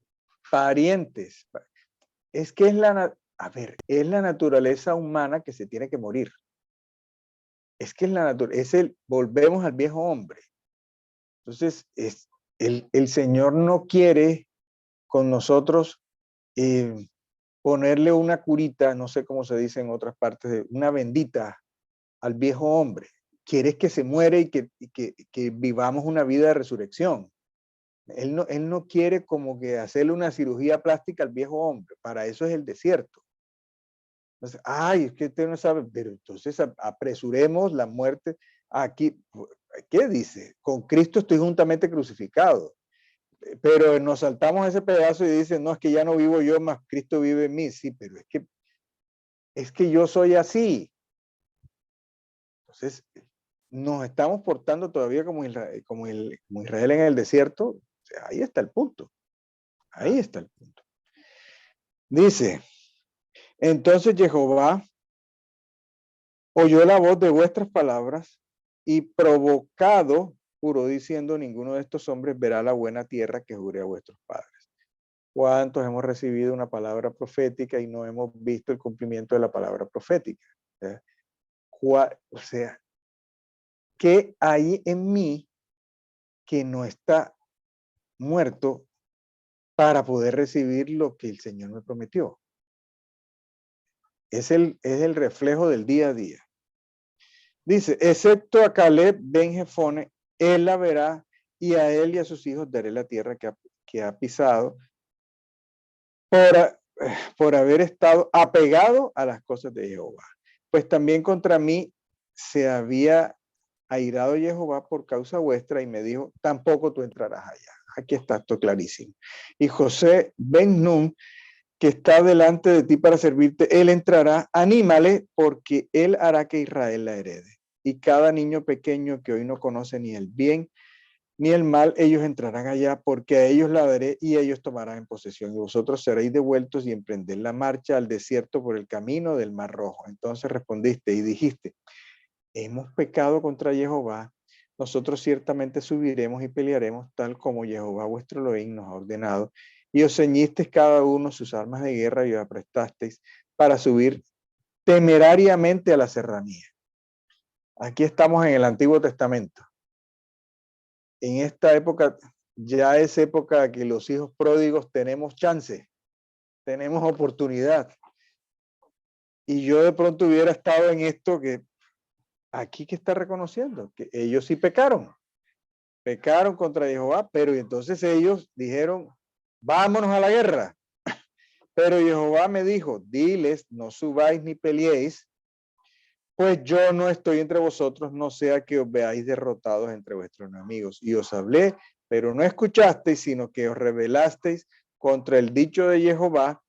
parientes. Es que a ver, es la naturaleza humana que se tiene que morir. Es que es la naturaleza, volvemos al viejo hombre. Entonces, el Señor no quiere con nosotros eh, ponerle una curita, no sé cómo se dice en otras partes, una bendita al viejo hombre. Quiere que se muere que vivamos una vida de resurrección. Él no quiere como que hacerle una cirugía plástica al viejo hombre. Para eso es el desierto. Entonces, ay, es que usted no sabe, pero entonces apresuremos la muerte. Aquí, ¿qué dice? Con Cristo estoy juntamente crucificado. Pero nos saltamos ese pedazo y dice, no, es que ya no vivo yo, más Cristo vive en mí. Sí, pero es que yo soy así. Entonces, nos estamos portando todavía como Israel, como Israel en el desierto. O sea, ahí está el punto. Ahí Claro. está el punto. Dice, entonces Jehová oyó la voz de vuestras palabras y provocado, juró diciendo, ninguno de estos hombres verá la buena tierra que juré a vuestros padres. ¿Cuántos hemos recibido una palabra profética y no hemos visto el cumplimiento de la palabra profética? O sea, ¿qué hay en mí que no está? muerto para poder recibir lo que el Señor me prometió. Es el reflejo del día a día. Dice, excepto a Caleb ben Jefone, él la verá, y a él y a sus hijos daré la tierra que ha pisado por haber estado apegado a las cosas de Jehová. Pues también contra mí se había airado Jehová por causa vuestra y me dijo, tampoco tú entrarás allá. Aquí está esto clarísimo. Y José ben Nun, que está delante de ti para servirte, él entrará, anímale, porque él hará que Israel la herede. Y cada niño pequeño que hoy no conoce ni el bien ni el mal, ellos entrarán allá, porque a ellos la daré y ellos tomarán en posesión. Y vosotros seréis devueltos y emprender la marcha al desierto por el camino del Mar Rojo. Entonces respondiste y dijiste, hemos pecado contra Jehová, nosotros ciertamente subiremos y pelearemos tal como Jehová vuestro Elohim nos ha ordenado. Y os ceñisteis cada uno sus armas de guerra y os aprestasteis para subir temerariamente a la serranía. Aquí estamos en el Antiguo Testamento. En esta época, ya es época que los hijos pródigos tenemos chance, tenemos oportunidad. Y yo de pronto hubiera estado en esto que aquí que está reconociendo, que ellos sí pecaron contra Jehová, pero entonces ellos dijeron, vámonos a la guerra. Pero Jehová me dijo, diles, no subáis ni peleéis, pues yo no estoy entre vosotros, no sea que os veáis derrotados entre vuestros enemigos. Y os hablé, pero no escuchasteis, sino que os rebelasteis contra el dicho de Jehová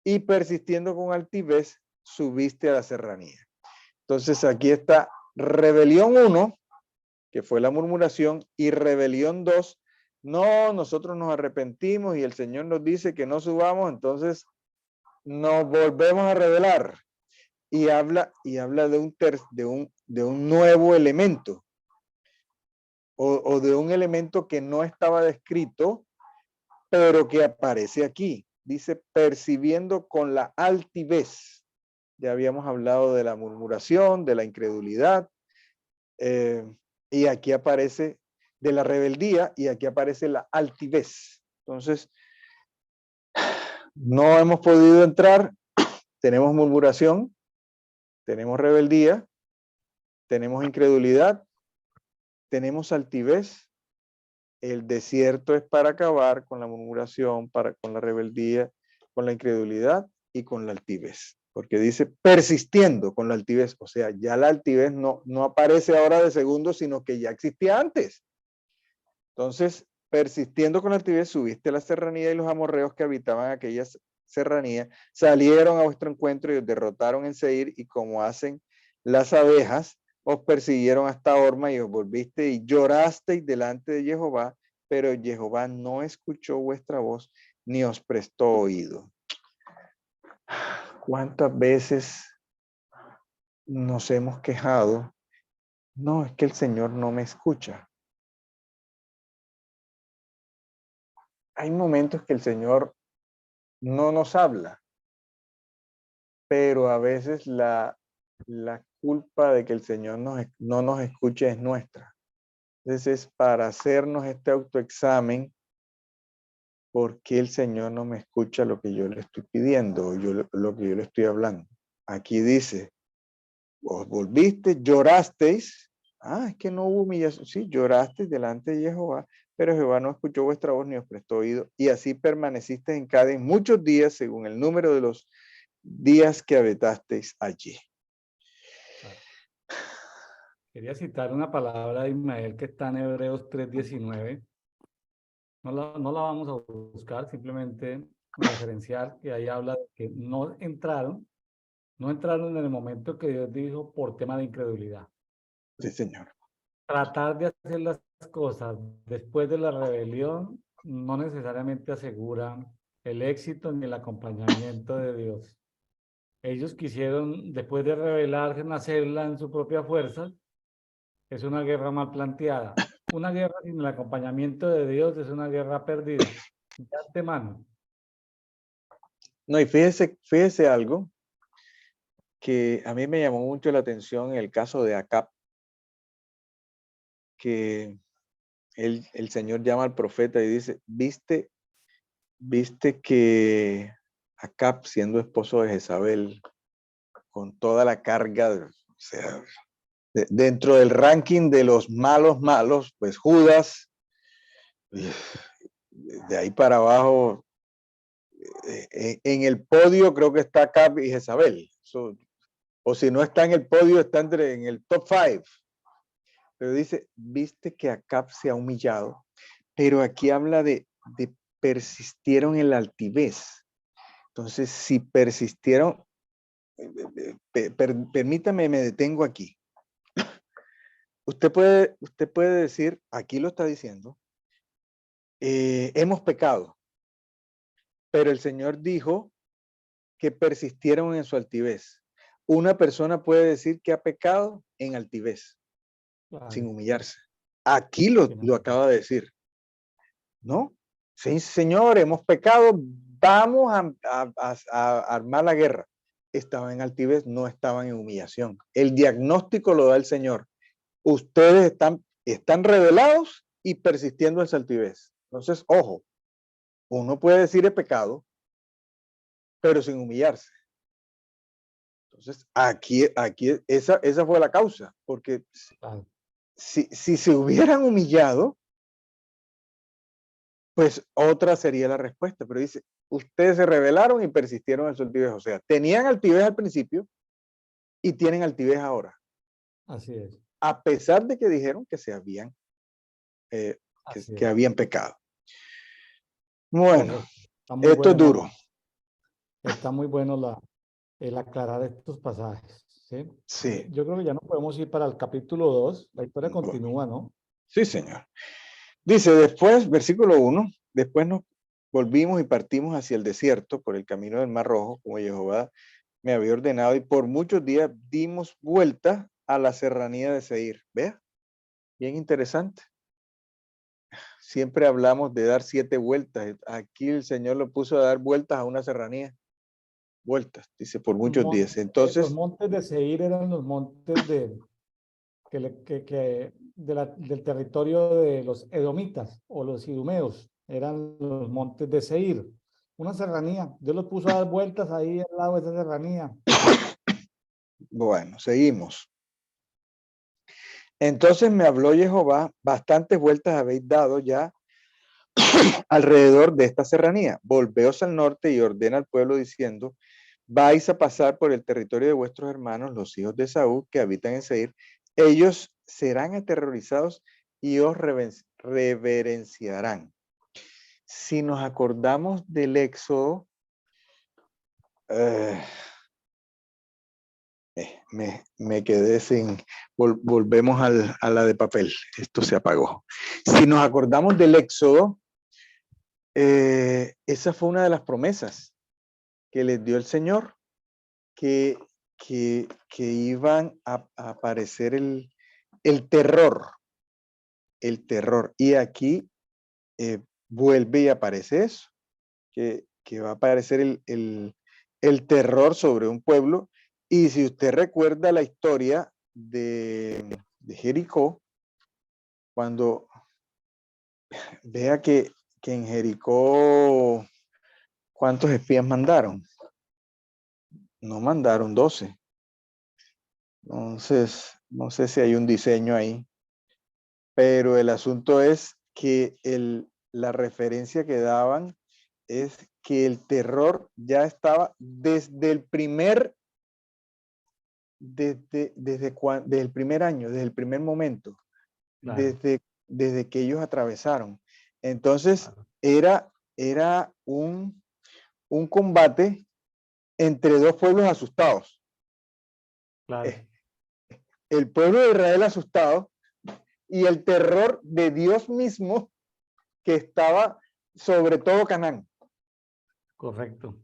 y persistiendo con altivez, subiste a la serranía. Entonces aquí está rebelión 1, que fue la murmuración, y rebelión 2, no, nosotros nos arrepentimos y el Señor nos dice que no subamos, entonces nos volvemos a rebelar. Y habla de un nuevo elemento o de un elemento que no estaba descrito, pero que aparece aquí. Dice, percibiendo con la altivez. Ya habíamos hablado de la murmuración, de la incredulidad, y aquí aparece de la rebeldía y aquí aparece la altivez. Entonces, no hemos podido entrar, tenemos murmuración, tenemos rebeldía, tenemos incredulidad, tenemos altivez. El desierto es para acabar con la murmuración, con la rebeldía, con la incredulidad y con la altivez. Porque dice persistiendo con la altivez. O sea, ya la altivez no aparece ahora de segundo, sino que ya existía antes. Entonces, persistiendo con la altivez, subiste a la serranía y los amorreos que habitaban aquella serranía salieron a vuestro encuentro y os derrotaron en Seir, y como hacen las abejas, os persiguieron hasta Horma y os volviste y llorasteis delante de Jehová, pero Jehová no escuchó vuestra voz ni os prestó oído. ¿Cuántas veces nos hemos quejado? No, es que el Señor no me escucha. Hay momentos que el Señor no nos habla, pero a veces la culpa de que el Señor no nos escuche es nuestra. Entonces es para hacernos este autoexamen, ¿por qué el Señor no me escucha lo que yo le estoy pidiendo, lo que yo le estoy hablando? Aquí dice, os volviste, llorasteis. Es que no hubo humillación. Sí, llorasteis delante de Jehová, pero Jehová no escuchó vuestra voz ni os prestó oído, y así permanecisteis en Cades muchos días, según el número de los días que habitasteis allí. Quería citar una palabra de Ismael que está en Hebreos 3:19. No la vamos a buscar, simplemente referenciar que ahí habla de que no entraron en el momento que Dios dijo por tema de incredulidad. Sí, Señor. Tratar de hacer las cosas después de la rebelión no necesariamente asegura el éxito ni el acompañamiento de Dios. Ellos quisieron, después de rebelarse, hacerla en su propia fuerza. Es una guerra mal planteada. Una guerra sin el acompañamiento de Dios es una guerra perdida. De antemano. No, y fíjese algo que a mí me llamó mucho la atención en el caso de Acab, que el Señor llama al profeta y dice, viste que Acab, siendo esposo de Jezabel, con toda la carga, o sea, dentro del ranking de los malos, pues Judas, de ahí para abajo, en el podio creo que está Acab y Jezabel. O si no está en el podio, está en el top 5. Pero dice, viste que Acab se ha humillado, pero aquí habla de persistieron en la altivez. Entonces, si persistieron, permítame, me detengo aquí. Usted puede decir, aquí lo está diciendo, hemos pecado, pero el Señor dijo que persistieron en su altivez. Una persona puede decir que ha pecado en altivez, Claro, sin humillarse. Aquí lo acaba de decir, ¿no? Sí, Señor, hemos pecado, vamos a armar la guerra. Estaban en altivez, no estaban en humillación. El diagnóstico lo da el Señor. Ustedes están rebelados y persistiendo en su altivez. Entonces, ojo, uno puede decir el pecado, pero sin humillarse. Entonces, aquí esa fue la causa, porque claro. si se hubieran humillado, pues otra sería la respuesta. Pero dice, ustedes se rebelaron y persistieron en su altivez. O sea, tenían altivez al principio y tienen altivez ahora. Así es. A pesar de que dijeron que se habían, Así que es. habían pecado. Bueno, Correcto. Está muy esto es bueno, duro. está muy bueno el aclarar estos pasajes. ¿Sí? Sí. Yo creo que ya no podemos ir para el capítulo 2. La historia continúa, ¿no? Sí, Señor. Dice después, versículo 1, después nos volvimos y partimos hacia el desierto por el camino del Mar Rojo, como Jehová me había ordenado, y por muchos días dimos vuelta a la serranía de Seir. Vea, bien interesante. Siempre hablamos de dar 7 vueltas. Aquí el Señor lo puso a dar vueltas a una serranía. Vueltas, dice, por muchos días. Los Entonces, montes de Seir eran los montes del territorio de los edomitas o los idumeos. Eran los montes de Seir. Una serranía. Dios los puso a dar vueltas ahí al lado de esa serranía. bueno, seguimos. Entonces me habló Jehová, bastantes vueltas habéis dado ya alrededor de esta serranía. Volveos al norte y ordena al pueblo diciendo, vais a pasar por el territorio de vuestros hermanos, los hijos de Saúl, que habitan en Seir. Ellos serán aterrorizados y os reverenciarán. Si nos acordamos del Éxodo, me quedé sin, volvemos a la de papel, esto se apagó. Si nos acordamos del Éxodo, esa fue una de las promesas que les dio el Señor, que iban a aparecer el terror, y aquí vuelve y aparece eso, que va a aparecer el terror sobre un pueblo. Y si usted recuerda la historia de Jericó, cuando vea que en Jericó, ¿cuántos espías mandaron? No mandaron 12. Entonces, no sé si hay un diseño ahí, pero el asunto es que la referencia que daban es que el terror ya estaba desde el primer año, desde el primer momento, Claro, desde que ellos atravesaron. Entonces, claro, era un combate entre dos pueblos asustados. claro. El pueblo de Israel asustado y el terror de Dios mismo que estaba sobre todo Canaán. Correcto.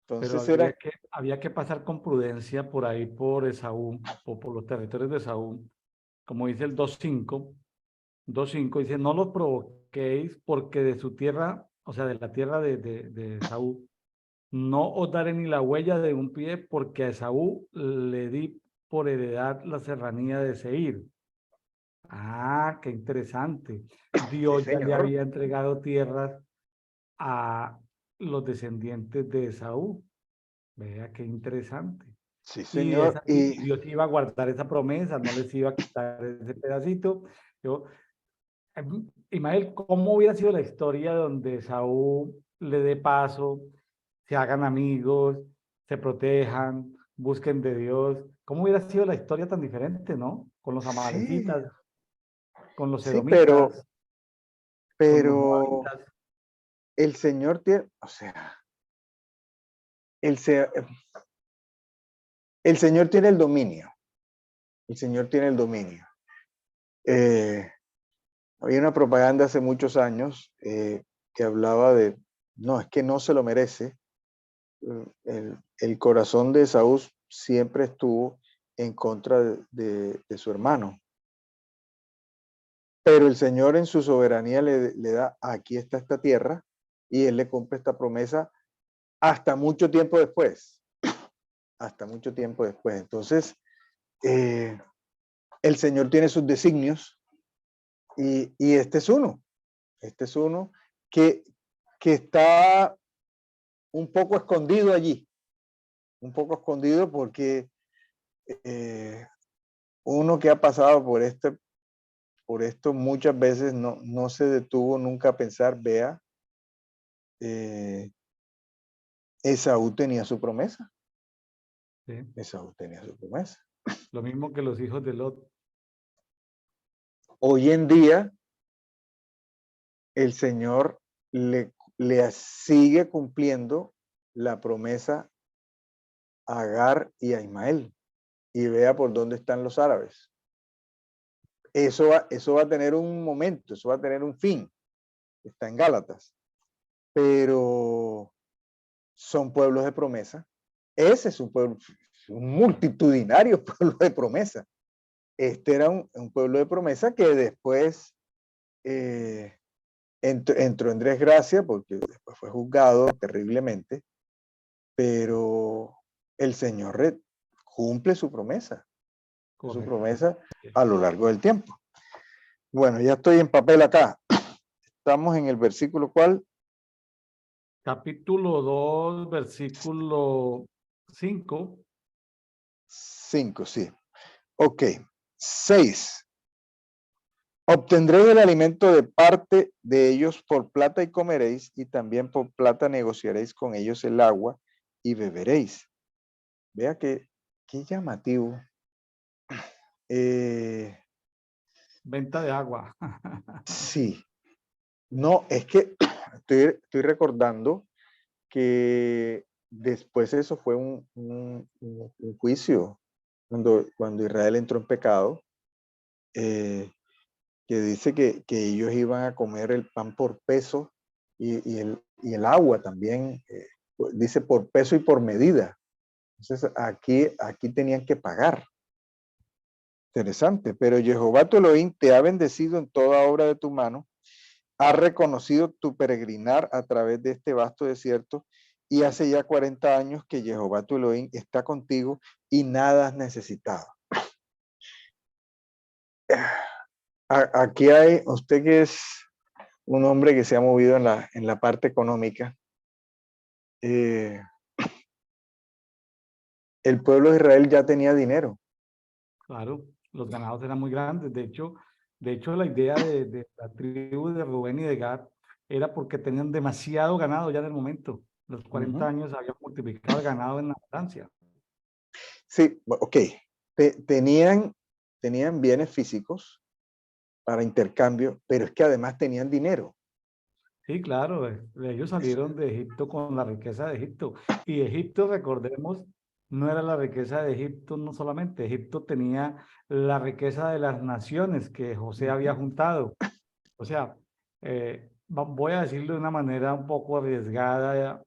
Pero Entonces era, había que pasar con prudencia por ahí, por Esaú, por los territorios de Esaú. Como dice el 2.5 dice, no los provoquéis porque de su tierra, o sea, de la tierra de Esaú, no os daré ni la huella de un pie porque a Esaú le di por heredad la serranía de Seir. Ah, qué interesante. Sí, Dios ya le señor. había entregado tierras a los descendientes de Esaú. Vea qué interesante. Sí, Y, señor. Y y Dios iba a guardar esa promesa, no les iba a quitar ese pedacito. Yo, Ismael, ¿cómo hubiera sido la historia donde Esaú le dé paso, se hagan amigos, se protejan, busquen de Dios? ¿Cómo hubiera sido la historia tan diferente, no? Con los sí, amalecitas, con los sí, edomitas, con los pero moabitas. el Señor tiene, o sea, el, se- el Señor tiene el dominio. El Señor tiene el dominio. Eh, Había una propaganda hace muchos años que hablaba de, no, es que no se lo merece. El corazón de Saúl siempre estuvo en contra de su hermano. Pero el Señor en su soberanía le da, aquí está esta tierra, y Él le cumple esta promesa hasta mucho tiempo después. Hasta mucho tiempo después. Entonces, eh, el Señor tiene sus designios y este es uno. Este es uno que, que está un poco escondido allí. Un poco escondido porque eh, uno que ha pasado por esto muchas veces no se detuvo nunca a pensar, vea, eh, Esaú tenía su promesa. ¿Sí? Esaú tenía su promesa. Lo mismo que los hijos de Lot. Hoy en día, el Señor le sigue cumpliendo la promesa a Agar y a Ismael. Y vea por dónde están los árabes. Eso va a tener un momento, eso va a tener un fin. Está en Gálatas. Pero son pueblos de promesa. Ese es un pueblo, un multitudinario pueblo de promesa. Este era un pueblo de promesa que después entró en desgracia porque después fue juzgado terriblemente, pero el Señor cumple su Correcto. promesa a lo largo del tiempo. Bueno, ya estoy en papel acá. Estamos en el versículo ¿cuál? Capítulo 2 versículo 5. 5, sí. Ok. 6. Obtendréis el alimento de parte de ellos por plata y comeréis, y también por plata negociaréis con ellos el agua y beberéis. Vea qué llamativo. Eh, Venta de agua. sí, no, es que estoy recordando que después eso fue un juicio, cuando Israel entró en pecado, que dice que ellos iban a comer el pan por peso y el agua también, dice por peso y por medida. Entonces aquí tenían que pagar. Interesante, pero Jehová tu Elohim te ha bendecido en toda obra de tu mano, ha reconocido tu peregrinar a través de este vasto desierto, y hace ya 40 años que Jehová tu Elohim está contigo y nada has necesitado. Aquí hay, usted que es un hombre que se ha movido en la parte económica, eh, el pueblo de Israel ya tenía dinero. Claro, los ganados eran muy grandes. De hecho la idea de la tribu de Rubén y de Gad era porque tenían demasiado ganado ya en el momento. Los 40 Ujú. años habían multiplicado el ganado en abundancia. Sí, ok. Tenían bienes físicos para intercambio, pero es que además tenían dinero. Sí, claro, ellos salieron de Egipto con la riqueza de Egipto. Y Egipto, recordemos, no era la riqueza de Egipto no solamente, Egipto tenía la riqueza de las naciones que José había Ujú. juntado. O sea, voy a decirlo de una manera un poco arriesgada,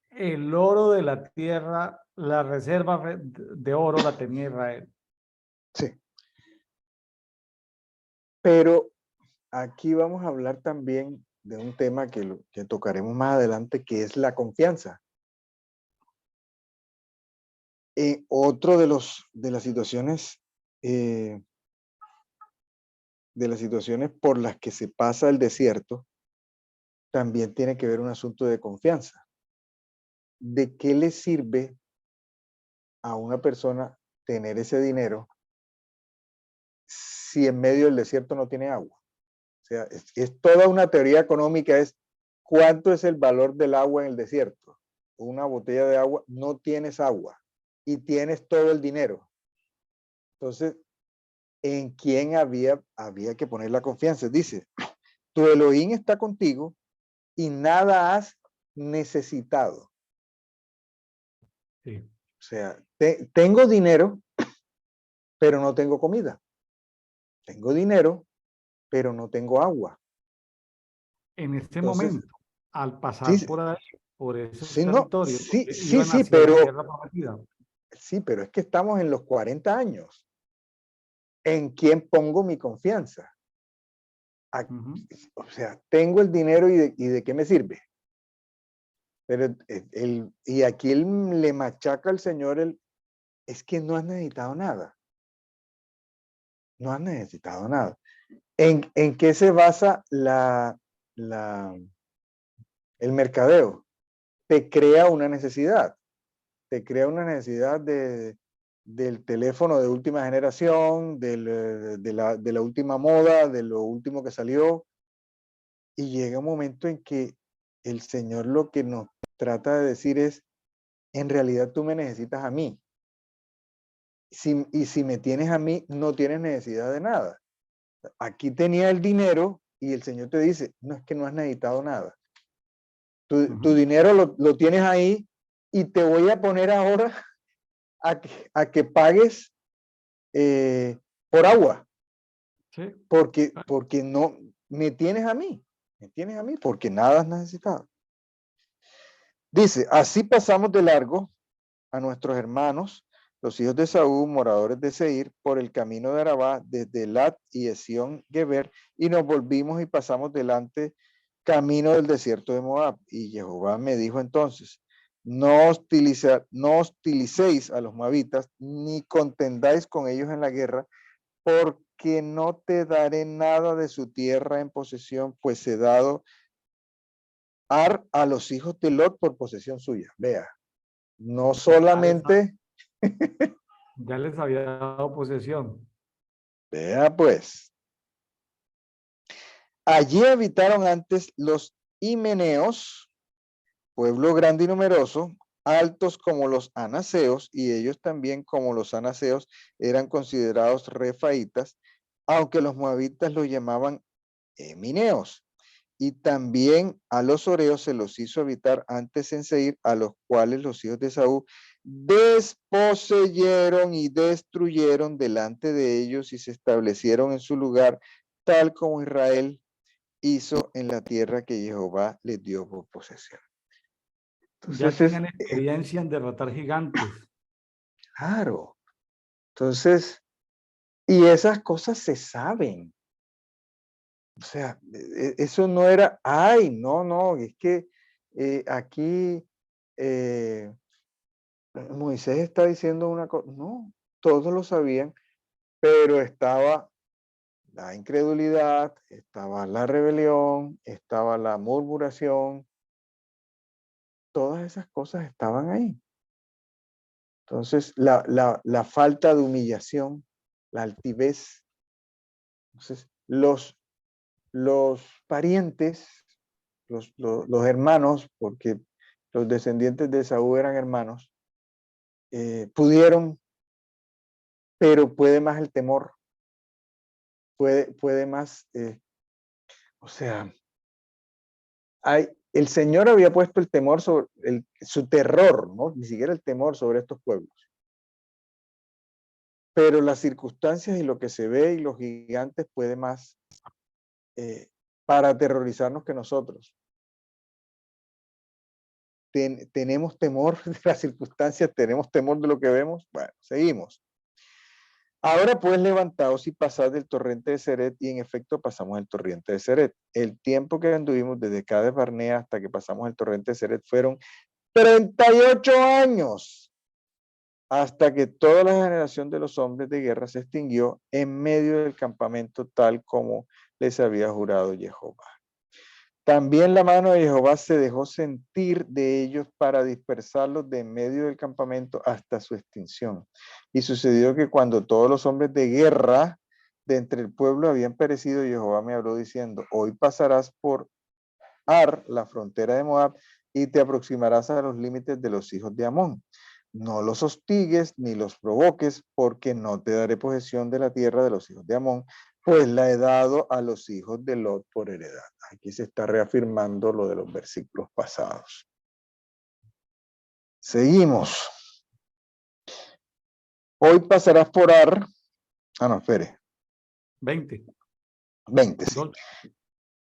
el oro de la tierra, la reserva de oro la tenía Israel. Sí, pero aquí vamos a hablar también de un tema que tocaremos más adelante, que es la confianza. Otro de las situaciones de las situaciones por las que se pasa el desierto, también tiene que ver un asunto de confianza. ¿De qué le sirve a una persona tener ese dinero si en medio del desierto no tiene agua? O sea, es toda una teoría económica, es cuánto es el valor del agua en el desierto. Una botella de agua, no tienes agua y tienes todo el dinero. Entonces, ¿en quién había que poner la confianza? Dice, tu Elohim está contigo y nada has necesitado. Sí. O sea, tengo dinero, pero no tengo comida. Tengo dinero, pero no tengo agua. En este Entonces, momento, al sí, pasar por ahí, por esos sí, no, territorios sí, donde sí, iban sí, hacia la pero tierra prometida. sí, pero es que estamos en los 40 años. ¿En quién pongo mi confianza? Ujú. O sea, tengo el dinero y de qué me sirve. Pero y aquí él le machaca al Señor, es que no has necesitado nada. No has necesitado nada. ¿En qué se basa el mercadeo? Te crea una necesidad. Te crea una necesidad del teléfono de última generación, de la última moda, de lo último que salió. Y llega un momento en que el Señor lo que nos trata de decir es, en realidad tú me necesitas a mí. Y si me tienes a mí, no tienes necesidad de nada. Aquí tenía el dinero y el Señor te dice, no es que no has necesitado nada. Tu dinero lo tienes ahí y te voy a poner ahora a que pagues por agua, Sí. porque no me tienes a mí, porque nada has necesitado. Dice, así pasamos de largo a nuestros hermanos, los hijos de Saúl, moradores de Seir, por el camino de Arabá, desde Elat y Esión Geber, y nos volvimos y pasamos delante camino del desierto de Moab. Y Jehová me dijo entonces, no hostilicéis a los moabitas, ni contendáis con ellos en la guerra, porque no te daré nada de su tierra en posesión, pues he dado Ar a los hijos de Lot por posesión suya. Vea, no solamente, Ya les había dado posesión. vea pues, allí habitaron antes los himeneos, pueblo grande y numeroso, altos como los anaseos, y ellos también como los anaseos eran considerados refaitas, aunque los moabitas los llamaban emineos. Y también a los oreos se los hizo habitar antes en Seir, a los cuales los hijos de Saúl desposeyeron y destruyeron delante de ellos y se establecieron en su lugar, tal como Israel hizo en la tierra que Jehová les dio por posesión. Ya Entonces, tenían experiencia en derrotar gigantes. claro, entonces, y esas cosas se saben. O sea, eso no era, ay, no, no, es que aquí Moisés está diciendo una cosa, no, todos lo sabían, pero estaba la incredulidad, estaba la rebelión, estaba la murmuración, todas esas cosas estaban ahí. Entonces, la falta de humillación, la altivez. Entonces, los parientes, los hermanos, porque los descendientes de Saúl eran hermanos, pudieron, pero puede más el temor, puede más, o sea, el Señor había puesto el temor sobre su terror, ¿no? Ni siquiera el temor sobre estos pueblos. Pero las circunstancias y lo que se ve y los gigantes puede más para aterrorizarnos que nosotros. Tenemos temor de las circunstancias, tenemos temor de lo que vemos. Bueno, seguimos. Ahora pues levantaos y pasad del torrente de Seret, y en efecto pasamos el torrente de Seret. El tiempo que anduvimos desde Cades Barnea hasta que pasamos el torrente de Seret fueron 38 años. hasta que toda la generación de los hombres de guerra se extinguió en medio del campamento tal como les había jurado Jehová. También la mano de Jehová se dejó sentir de ellos para dispersarlos de en medio del campamento hasta su extinción. Y sucedió que cuando todos los hombres de guerra de entre el pueblo habían perecido, Jehová me habló diciendo, hoy pasarás por Ar, la frontera de Moab, y te aproximarás a los límites de los hijos de Amón. No los hostigues ni los provoques, porque no te daré posesión de la tierra de los hijos de Amón, pues la he dado a los hijos de Lot por heredad. Aquí se está reafirmando lo de los versículos pasados. Seguimos. Hoy pasarás por Ar. No, espere. 20. 20, sí.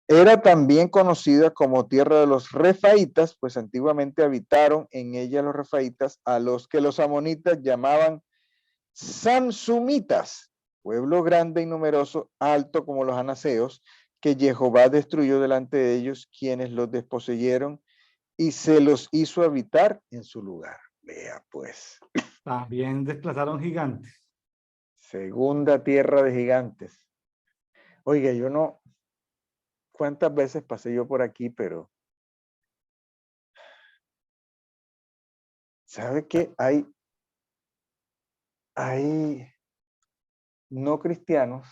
Era también conocida como tierra de los refaitas, pues antiguamente habitaron en ella los refaitas, a los que los amonitas llamaban samsumitas, pueblo grande y numeroso, alto como los anaseos, que Jehová destruyó delante de ellos, quienes los desposeyeron y se los hizo habitar en su lugar. Vea pues. También desplazaron gigantes. Segunda tierra de gigantes. Oiga, yo no, ¿cuántas veces pasé yo por aquí? Pero, ¿sabe qué? Hay no cristianos,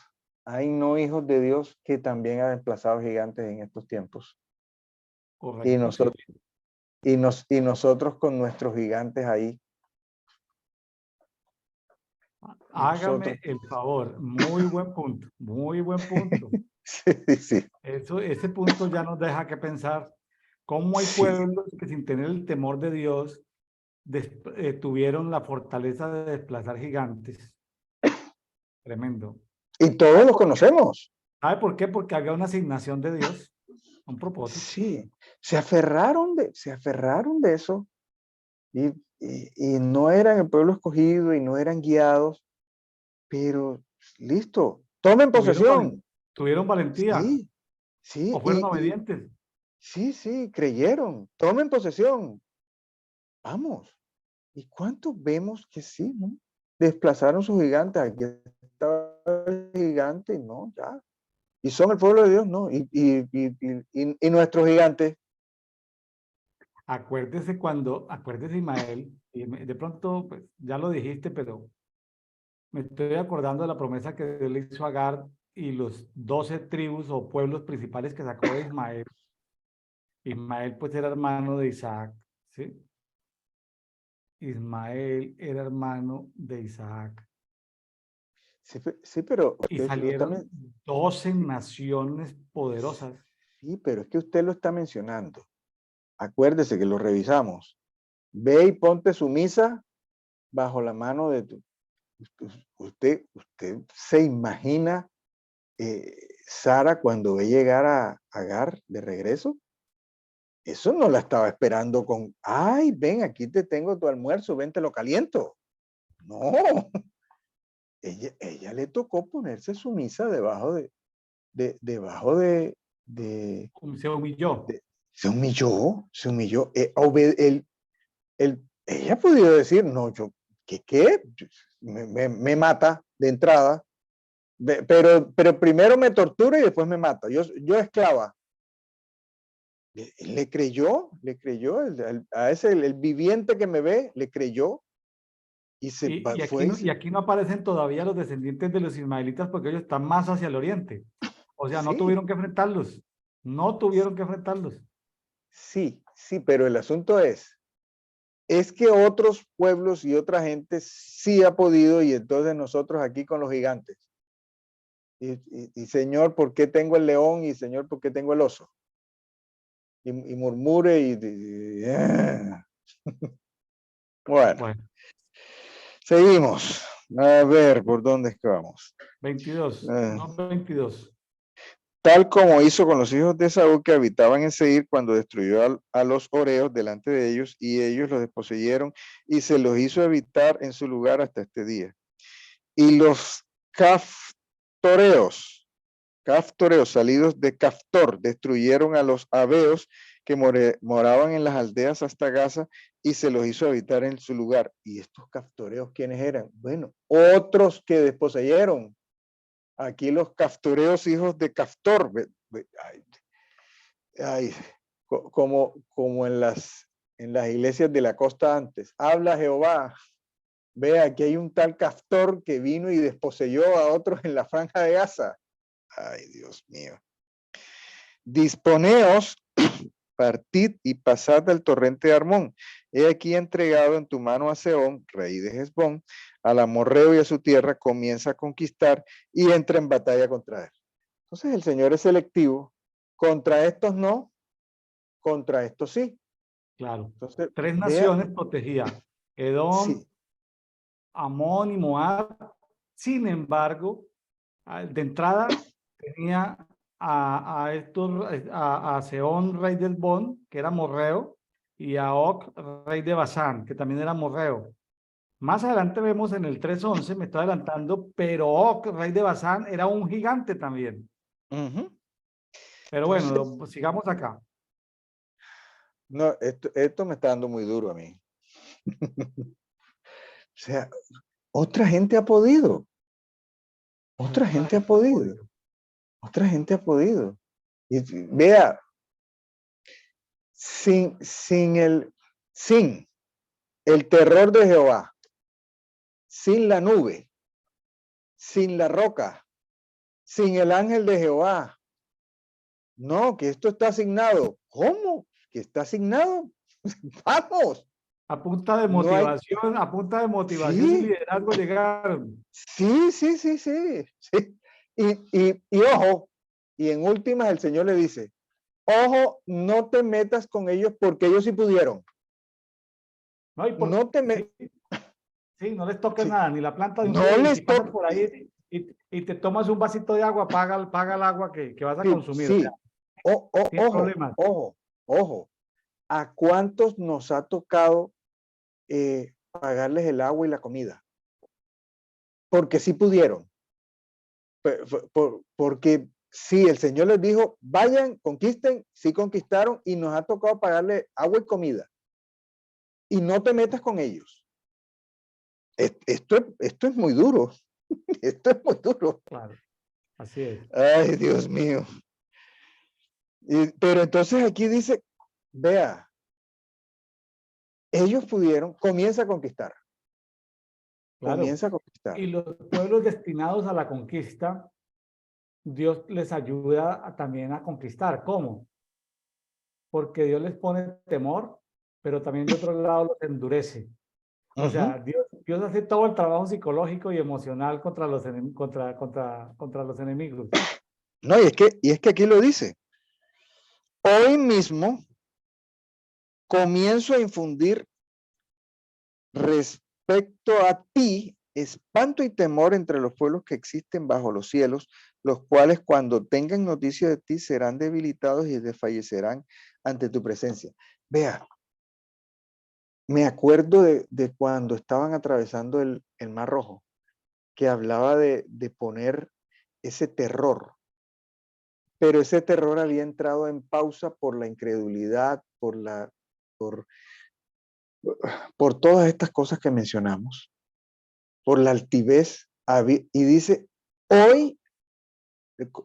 hay no hijos de Dios que también han desplazado gigantes en estos tiempos. Correcto, Y nosotros, sí. y nosotros con nuestros gigantes ahí. Hágame el favor. Muy buen punto. Muy buen punto. Sí, sí. Ese punto ya nos deja que pensar cómo hay Sí. pueblos que sin tener el temor de Dios tuvieron la fortaleza de desplazar gigantes. Tremendo. Y todos los conocemos. ¿Sabe por qué? Porque había una asignación de Dios, un propósito. Sí, se aferraron de eso y no eran el pueblo escogido y no eran guiados, pero listo, tomen posesión. Tuvieron valentía Sí, sí, o fueron obedientes. sí, creyeron, tomen posesión. Vamos. ¿Y cuántos vemos que sí, no? Desplazaron sus gigantes, aquí estaba el gigante, no, ya. Y son el pueblo de Dios, ¿no? Y nuestros gigantes. Acuérdese Ismael, y de pronto, pues, ya lo dijiste, pero me estoy acordando de la promesa que Dios le hizo a Agar y los 12 tribus o pueblos principales que sacó de Ismael. Ismael, pues, era hermano de Isaac, ¿sí? Ismael era hermano de Isaac. Sí, pero Y usted lo está, salieron 12 naciones poderosas. sí, pero es que usted lo está mencionando. Acuérdese que lo revisamos. Ve y ponte sumisa bajo la mano de tu. Usted se imagina Sara cuando ve llegar a Agar de regreso. Eso no la estaba esperando con, ay, ven, aquí te tengo tu almuerzo, ven, te lo caliento. No, ella le tocó ponerse sumisa debajo Se humilló. se humilló. Ella podía decir, no, yo, ¿qué? Me mata de entrada, pero primero me tortura y después me mata. Yo esclava. Le creyó, a ese, el viviente que me ve, le creyó y Y aquí no aparecen todavía los descendientes de los ismaelitas porque ellos están más hacia el oriente. O sea, no sí, tuvieron que enfrentarlos. No tuvieron que enfrentarlos. sí, pero el asunto es que otros pueblos y otra gente sí ha podido y entonces nosotros aquí con los gigantes. Y Señor, ¿por qué tengo el león? Y Señor, ¿por qué tengo el oso? Y murmure Bueno, seguimos. A ver, ¿por dónde es que vamos? 22, no 22. Tal como hizo con los hijos de Saúl que habitaban en Seir cuando destruyó a los horeos delante de ellos y ellos los desposeyeron y se los hizo habitar en su lugar hasta este día. Y los caftoreos salidos de Caftor destruyeron a los abeos que moraban en las aldeas hasta Gaza y se los hizo habitar en su lugar. ¿Y estos caftoreos quiénes eran? Bueno, otros que desposeyeron. Aquí los caftoreos, hijos de Caftor. Ay, ay, como en las iglesias de la costa antes. Habla Jehová. Ve, aquí hay un tal Caftor que vino y desposeyó a otros en la franja de Gaza. Ay, Dios mío. Disponeos, partid y pasad del torrente de Armón. He aquí entregado en tu mano a Sehón, rey de Hesbón, al amorreo y a su tierra, comienza a conquistar y entra en batalla contra él. Entonces el Señor es selectivo. Contra estos no, contra estos sí. Claro. Entonces, Tres vea, naciones protegía: Edom, sí. Amón y Moab. Sin embargo, de entrada tenía a Sehón, rey del Bon, que era morreo, y a Og, rey de Basán, que también era morreo. Más adelante vemos en el 3:11, me estoy adelantando, pero Og, rey de Basán, era un gigante también. Pero Entonces, bueno, sigamos acá. no, esto me está dando muy duro a mí. O sea, otra gente ha podido. Otra gente ha podido. Otra gente ha podido. Y vea, sin el terror de Jehová, sin la nube, sin la roca, sin el ángel de Jehová. No, que esto está asignado. ¿Cómo? ¿Que está asignado? Vamos. A punta de No hay. motivación, a punta de motivación y Sí, liderazgo llegaron. sí, sí, sí, sí. Sí. Y ojo, y en últimas el Señor le dice, ojo, no te metas con ellos porque ellos sí pudieron. No, No te metas. sí, sí, no les toques Sí. nada, ni la planta de un No pie. Y si les pasas por toques. ahí y te tomas un vasito de agua, paga el agua que vas a Sí, consumir. O sea, sí. tienes Ojo, problemas. ojo, ojo. ¿A cuántos nos ha tocado pagarles el agua y la comida? Porque sí pudieron. Porque sí, el Señor les dijo, vayan, conquisten, sí conquistaron y nos ha tocado pagarle agua y comida. Y no te metas con ellos. Esto es muy duro. Esto es muy duro. Claro, así es. Ay, Dios mío. Pero entonces aquí dice, vea, ellos pudieron, comienza a conquistar. Claro. Comienza a conquistar. Y los pueblos destinados a la conquista, Dios les ayuda también a conquistar. ¿Cómo? Porque Dios les pone temor, pero también de otro lado los endurece. O sea, Dios hace todo el trabajo psicológico y emocional contra contra los enemigos. No, y es que aquí lo dice. Hoy mismo comienzo a infundir respecto a ti espanto y temor entre los pueblos que existen bajo los cielos, los cuales cuando tengan noticia de ti serán debilitados y desfallecerán ante tu presencia. Vea, me acuerdo de cuando estaban atravesando el Mar Rojo, que hablaba de poner ese terror, pero ese terror había entrado en pausa por la incredulidad, por, por todas estas cosas que mencionamos, por la altivez, y dice, hoy,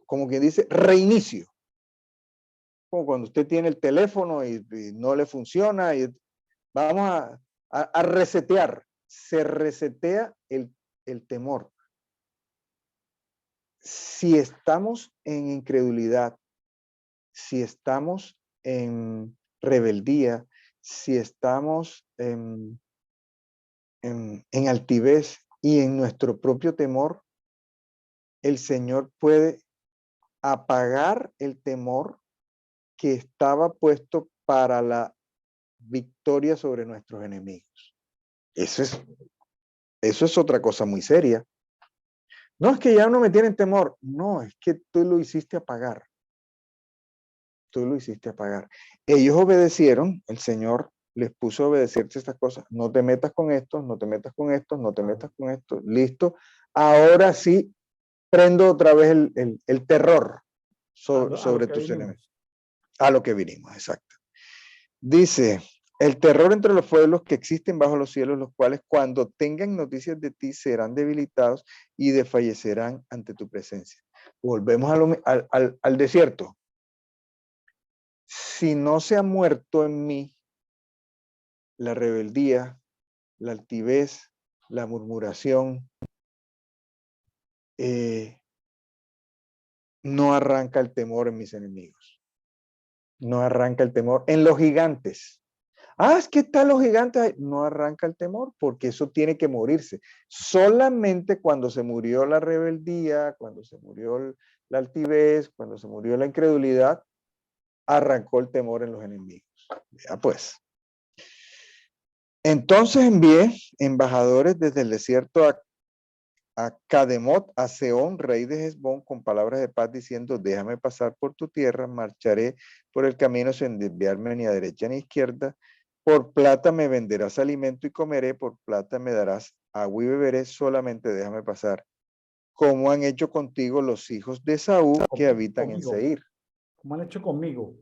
como quien dice, reinicio. Como cuando usted tiene el teléfono y no le funciona, y vamos a resetear. Se resetea el temor. Si estamos en incredulidad, si estamos en rebeldía, si estamos en altivez y en nuestro propio temor, el Señor puede apagar el temor que estaba puesto para la victoria sobre nuestros enemigos. Eso es otra cosa muy seria. No es que ya no me tienen temor, no, es que tú lo hiciste apagar. Tú lo hiciste apagar. Ellos obedecieron, el Señor les puso a obedecerse estas cosas. No te metas con estos, no te metas con estos, no te metas con estos. Listo. Ahora sí, prendo otra vez el terror A lo sobre que tus enemigos. vinimos. A lo que vinimos, exacto. Dice, El terror entre los pueblos que existen bajo los cielos, los cuales cuando tengan noticias de ti serán debilitados y desfallecerán ante tu presencia. Volvemos al desierto. Si no se ha muerto en mí la rebeldía, la altivez, la murmuración, no arranca el temor en mis enemigos. No arranca el temor en los gigantes. Ah, es que están los gigantes. No arranca el temor porque eso tiene que morirse. Solamente cuando se murió la rebeldía, cuando se murió la altivez, cuando se murió la incredulidad, arrancó el temor en los enemigos. Ya pues. Entonces envié embajadores desde el desierto a Cademot, a Seón, rey de Hesbón, con palabras de paz diciendo, déjame pasar por tu tierra, marcharé por el camino sin desviarme ni a derecha ni a izquierda. Por plata me venderás alimento y comeré, por plata me darás agua y beberé, solamente déjame pasar. Como han hecho contigo los hijos de Saúl que habitan en Seir. Como han hecho conmigo.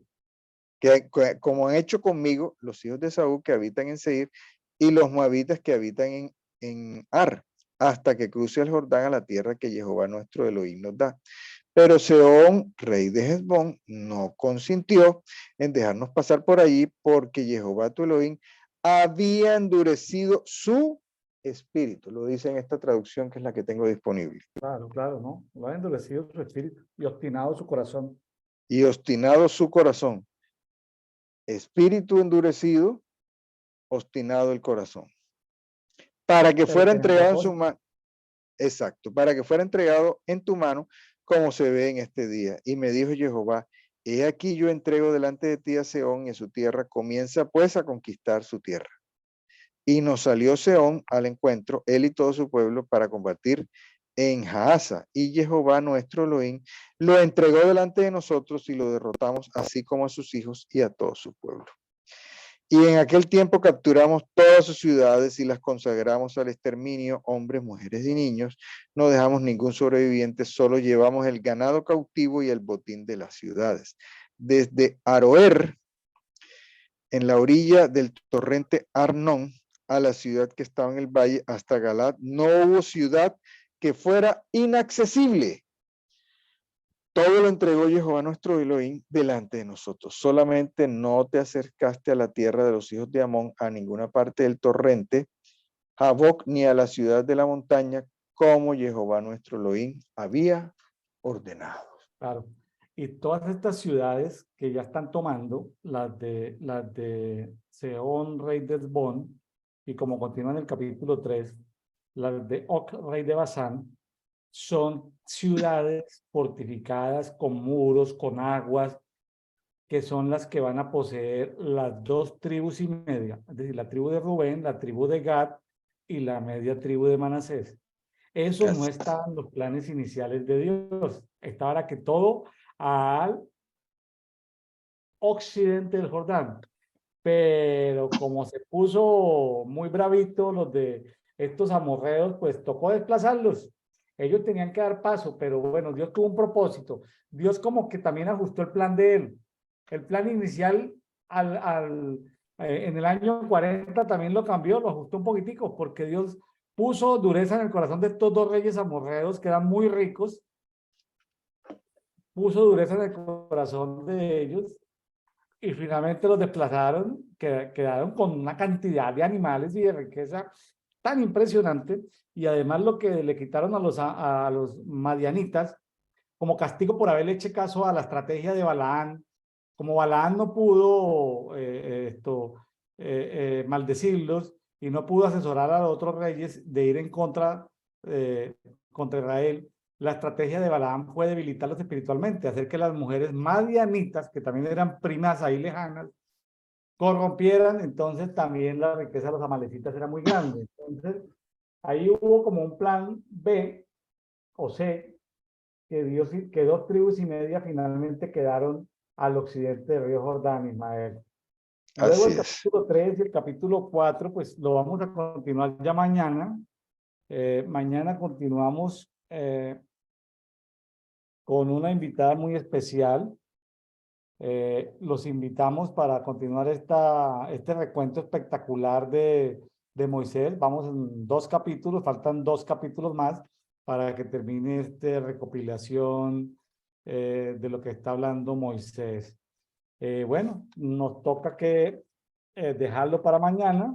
Como han hecho conmigo los hijos de Saúl que habitan en Seir y los moabitas que habitan en Ar, hasta que cruce el Jordán a la tierra que Jehová nuestro Elohim nos da. Pero Sehón, rey de Hesbón, no consintió en dejarnos pasar por allí porque Jehová tu Elohim había endurecido su espíritu. Lo dice en esta traducción que es la que tengo disponible. Claro, claro, ¿no? Lo ha endurecido su espíritu y obstinado su corazón. Y obstinado su corazón. Espíritu endurecido, obstinado el corazón. Para que fuera entregado en su mano. Exacto, para que fuera entregado en tu mano, como se ve en este día. Y me dijo Jehová, he aquí yo entrego delante de ti a Sehón y a su tierra, comienza pues a conquistar su tierra. Y nos salió Sehón al encuentro, él y todo su pueblo, para combatir en Jaasa. Y Jehová nuestro Elohim lo entregó delante de nosotros y lo derrotamos, así como a sus hijos y a todo su pueblo. Y en aquel tiempo capturamos todas sus ciudades y las consagramos al exterminio, hombres, mujeres y niños. No dejamos ningún sobreviviente, solo llevamos el ganado cautivo y el botín de las ciudades. Desde Aroer, en la orilla del torrente Arnón, a la ciudad que estaba en el valle, hasta Galad, no hubo ciudad que fuera inaccesible. Todo lo entregó Jehová nuestro Elohim delante de nosotros. Solamente no te acercaste a la tierra de los hijos de Amón, a ninguna parte del torrente, Jaboc, ni a la ciudad de la montaña, como Jehová nuestro Elohim había ordenado. Claro. Y todas estas ciudades que ya están tomando, las de Sehón, rey de Hesbón, y como continúa en el capítulo 3, las de Og, rey de Basán, son ciudades fortificadas con muros, con aguas, que son las que van a poseer las dos tribus y media, es decir, la tribu de Rubén, la tribu de Gad y la media tribu de Manasés. Eso no estaba en los planes iniciales de Dios. Estaba que todo al occidente del Jordán. Pero como se puso muy bravito los de estos amorreos, pues tocó desplazarlos. Ellos tenían que dar paso, pero bueno, Dios tuvo un propósito. Dios como que también ajustó el plan de él. El plan inicial en el año 40 también lo cambió, lo ajustó un poquitico, porque Dios puso dureza en el corazón de estos dos reyes amorreos que eran muy ricos. Puso dureza en el corazón de ellos y finalmente los desplazaron, quedaron con una cantidad de animales y de riqueza tan impresionante, y además lo que le quitaron a los madianitas, como castigo por haberle hecho caso a la estrategia de Balaán, como Balaán no pudo maldecirlos y no pudo asesorar a los otros reyes de ir en contra Israel, la estrategia de Balaam fue debilitarlos espiritualmente, hacer que las mujeres madianitas, que también eran primas ahí lejanas, corrompieran. Entonces también la riqueza de los amalecitas era muy grande. Entonces ahí hubo como un plan B o C, que dos tribus y media finalmente quedaron al occidente del río Jordán, Ismael. Luego el capítulo 3 y el capítulo 4, pues lo vamos a continuar ya mañana. Mañana continuamos con una invitada muy especial, Los invitamos para continuar este recuento espectacular de Moisés. Vamos en 2 capítulos, faltan 2 capítulos más para que termine esta recopilación de lo que está hablando Moisés. Bueno, nos toca que dejarlo para mañana.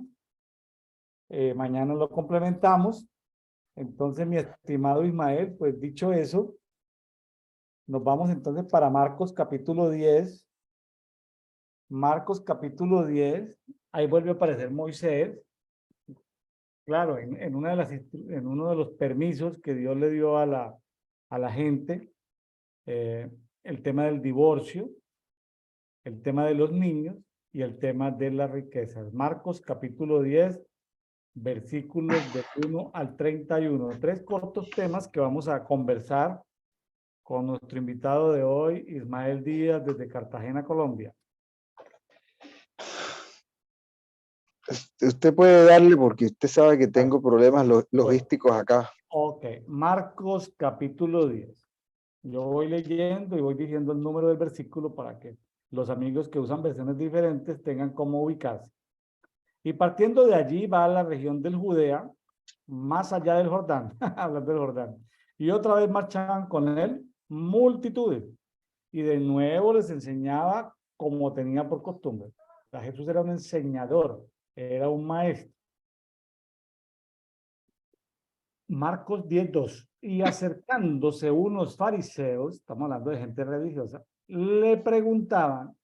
Mañana lo complementamos. Entonces, mi estimado Ismael, pues dicho eso, nos vamos entonces para Marcos capítulo 10. Marcos capítulo 10, ahí vuelve a aparecer Moisés. Claro, en uno de los permisos que Dios le dio a la gente, el tema del divorcio, el tema de los niños y el tema de las riquezas. Marcos capítulo 10, versículos del 1 al 31. 3 cortos temas que vamos a conversar con nuestro invitado de hoy, Ismael Díaz, desde Cartagena, Colombia. Usted puede darle porque usted sabe que tengo problemas logísticos acá. Ok, Marcos capítulo 10. Yo voy leyendo y voy diciendo el número del versículo para que los amigos que usan versiones diferentes tengan cómo ubicarse. Y partiendo de allí va a la región del Judea, más allá del Jordán, hablando del Jordán. Y otra vez marchaban con él multitudes. Y de nuevo les enseñaba como tenía por costumbre. O sea, Jesús era un enseñador, era un maestro. Marcos 10:2. Y acercándose unos fariseos, estamos hablando de gente religiosa, le preguntaban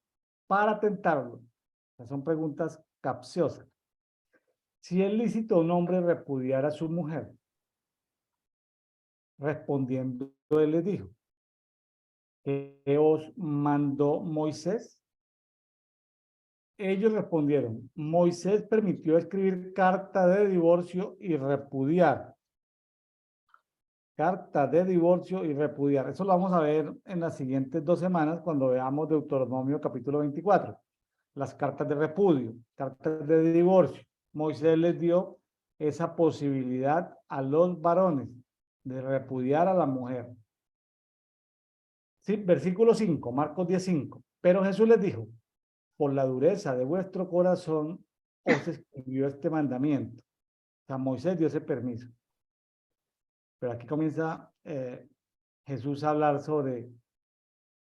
para tentarlo. O sea, son preguntas capciosas. Si es lícito a un hombre repudiar a su mujer. Respondiendo, él les dijo, ¿qué os mandó Moisés? Ellos respondieron, Moisés permitió escribir carta de divorcio y repudiar. Carta de divorcio y repudiar. Eso lo vamos a ver en las siguientes 2 semanas cuando veamos Deuteronomio capítulo 24. Las cartas de repudio, cartas de divorcio. Moisés les dio esa posibilidad a los varones de repudiar a la mujer. Sí, versículo 5, Marcos 10:5. Pero Jesús les dijo, por la dureza de vuestro corazón os escribió este mandamiento. O sea, Moisés dio ese permiso. Pero aquí comienza Jesús a hablar sobre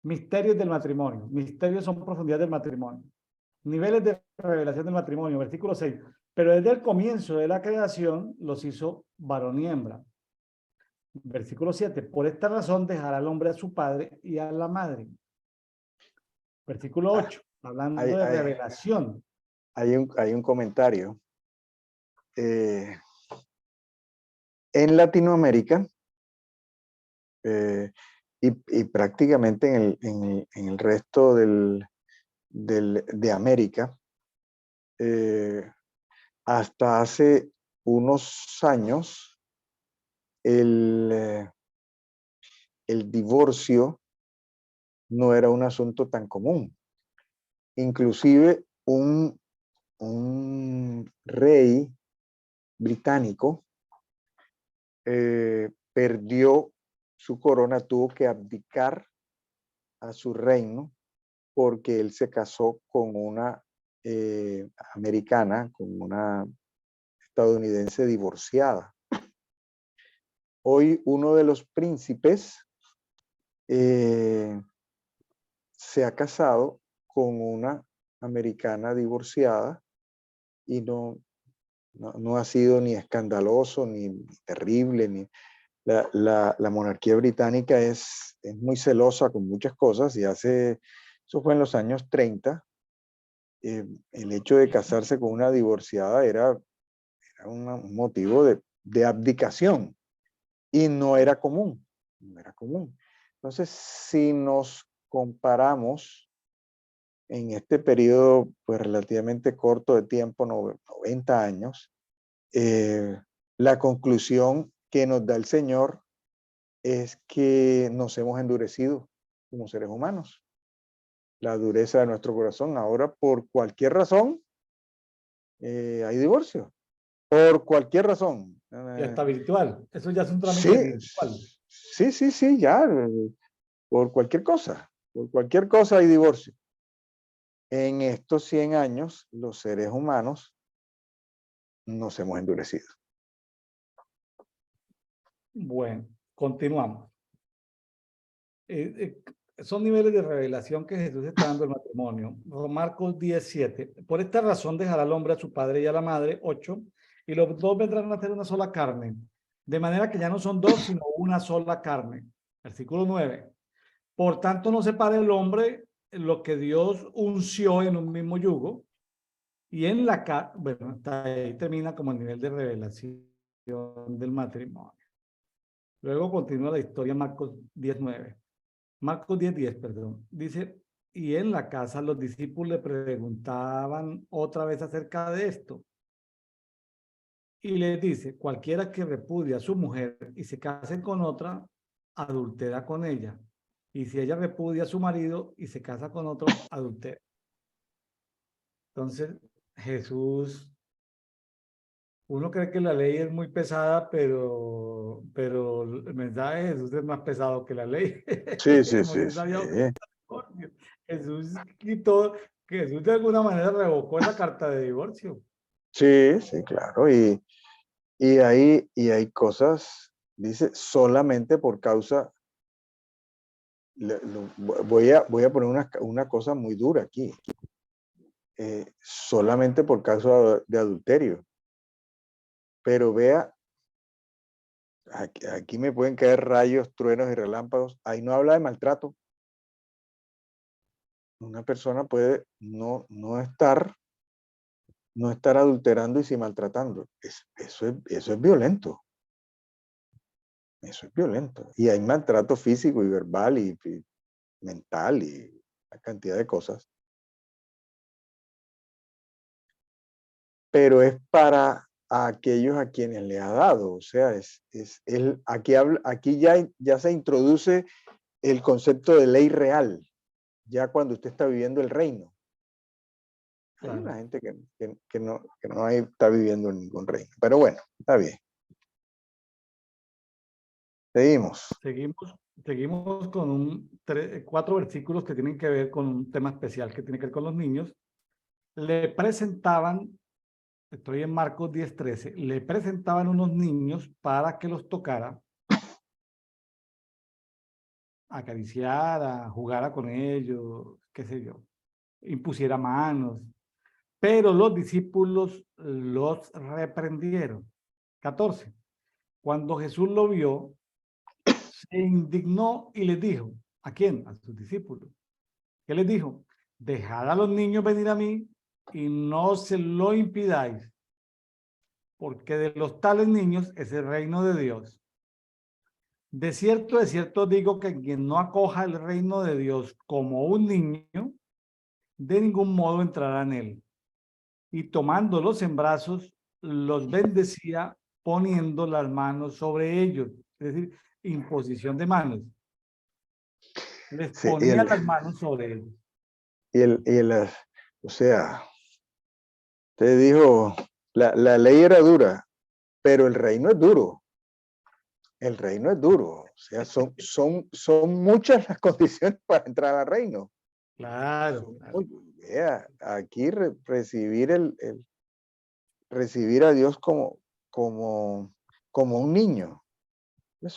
misterios del matrimonio. Misterios son profundidades del matrimonio. Niveles de revelación del matrimonio. Versículo 6. Pero desde el comienzo de la creación los hizo varón y hembra. Versículo 7. Por esta razón dejará el hombre a su padre y a la madre. Versículo 8. Hablando de revelación. Hay un comentario. En Latinoamérica y prácticamente en el resto de América, hasta hace unos años, el divorcio no era un asunto tan común. Inclusive un rey británico perdió su corona, tuvo que abdicar a su reino porque él se casó con una americana, con una estadounidense divorciada. Hoy uno de los príncipes se ha casado con una americana divorciada y no ha sido ni escandaloso, ni terrible, ni la monarquía británica es muy celosa con muchas cosas y eso fue en los años 30, el hecho de casarse con una divorciada era un motivo de abdicación y no era común, no era común. Entonces, si nos comparamos en este periodo pues relativamente corto de tiempo, 90 años, la conclusión que nos da el Señor es que nos hemos endurecido como seres humanos. La dureza de nuestro corazón. Ahora, por cualquier razón, hay divorcio. Por cualquier razón. Y hasta virtual. Eso ya es un trámite virtual. Sí, ya. Por cualquier cosa hay divorcio. en estos 100 años los seres humanos nos hemos endurecido. Bueno, continuamos. Son niveles de revelación que Jesús está dando al matrimonio. Marcos 17. Por esta razón dejará al hombre a su padre y a la madre, 8, y los dos vendrán a ser una sola carne. De manera que ya no son dos, sino una sola carne. Versículo 9. Por tanto, no separe el hombre lo que Dios unció en un mismo yugo. Y en la casa, bueno, hasta ahí termina como el nivel de revelación del matrimonio. Luego continúa la historia Marcos 19. Marcos 10:10, perdón. Dice, y en la casa los discípulos le preguntaban otra vez acerca de esto. Y les dice, cualquiera que repudie a su mujer y se case con otra, adultera con ella. Y si ella repudia a su marido y se casa con otro, adultera. Entonces, Jesús, uno cree que la ley es muy pesada, pero el mensaje de Jesús es más pesado que la ley. Sí, sí, sí, Moisés sí. había Jesús quitó, que Jesús de alguna manera revocó esa carta de divorcio. Sí, sí, claro. Y hay cosas, dice, solamente por causa, voy a poner una cosa muy dura aquí, solamente por causa de adulterio. Pero vea, aquí me pueden caer rayos, truenos y relámpagos. Ahí no habla de maltrato. Una persona puede no estar adulterando y sí maltratando. Eso es violento. Eso es violento. Y hay maltrato físico y verbal y mental y una cantidad de cosas. Pero es para aquellos a quienes le ha dado. O sea, aquí ya se introduce el concepto de ley real, ya cuando usted está viviendo el reino. Hay Claro. una gente que no está viviendo en ningún reino. Pero bueno, está bien. Seguimos. Seguimos con 4 versículos que tienen que ver con un tema especial que tiene que ver con los niños. Le presentaban, estoy en Marcos 10:13, le presentaban unos niños para que los tocara, acariciara, jugara con ellos, qué sé yo, impusiera manos. Pero los discípulos los reprendieron. 14. Cuando Jesús lo vio, se indignó y les dijo, ¿a quién? A sus discípulos. ¿Qué les dijo? Dejad a los niños venir a mí y no se lo impidáis, porque de los tales niños es el reino de Dios. De cierto digo que quien no acoja el reino de Dios como un niño, de ningún modo entrará en él. Y tomándolos en brazos, los bendecía poniendo las manos sobre ellos, es decir, imposición de manos. Les Sí, ponía las manos sobre ellos. o sea, te dijo, la ley era dura, pero el reino es duro. El reino es duro. O sea, son muchas las condiciones para entrar al reino. Claro. Vea, aquí recibir a Dios como un niño. O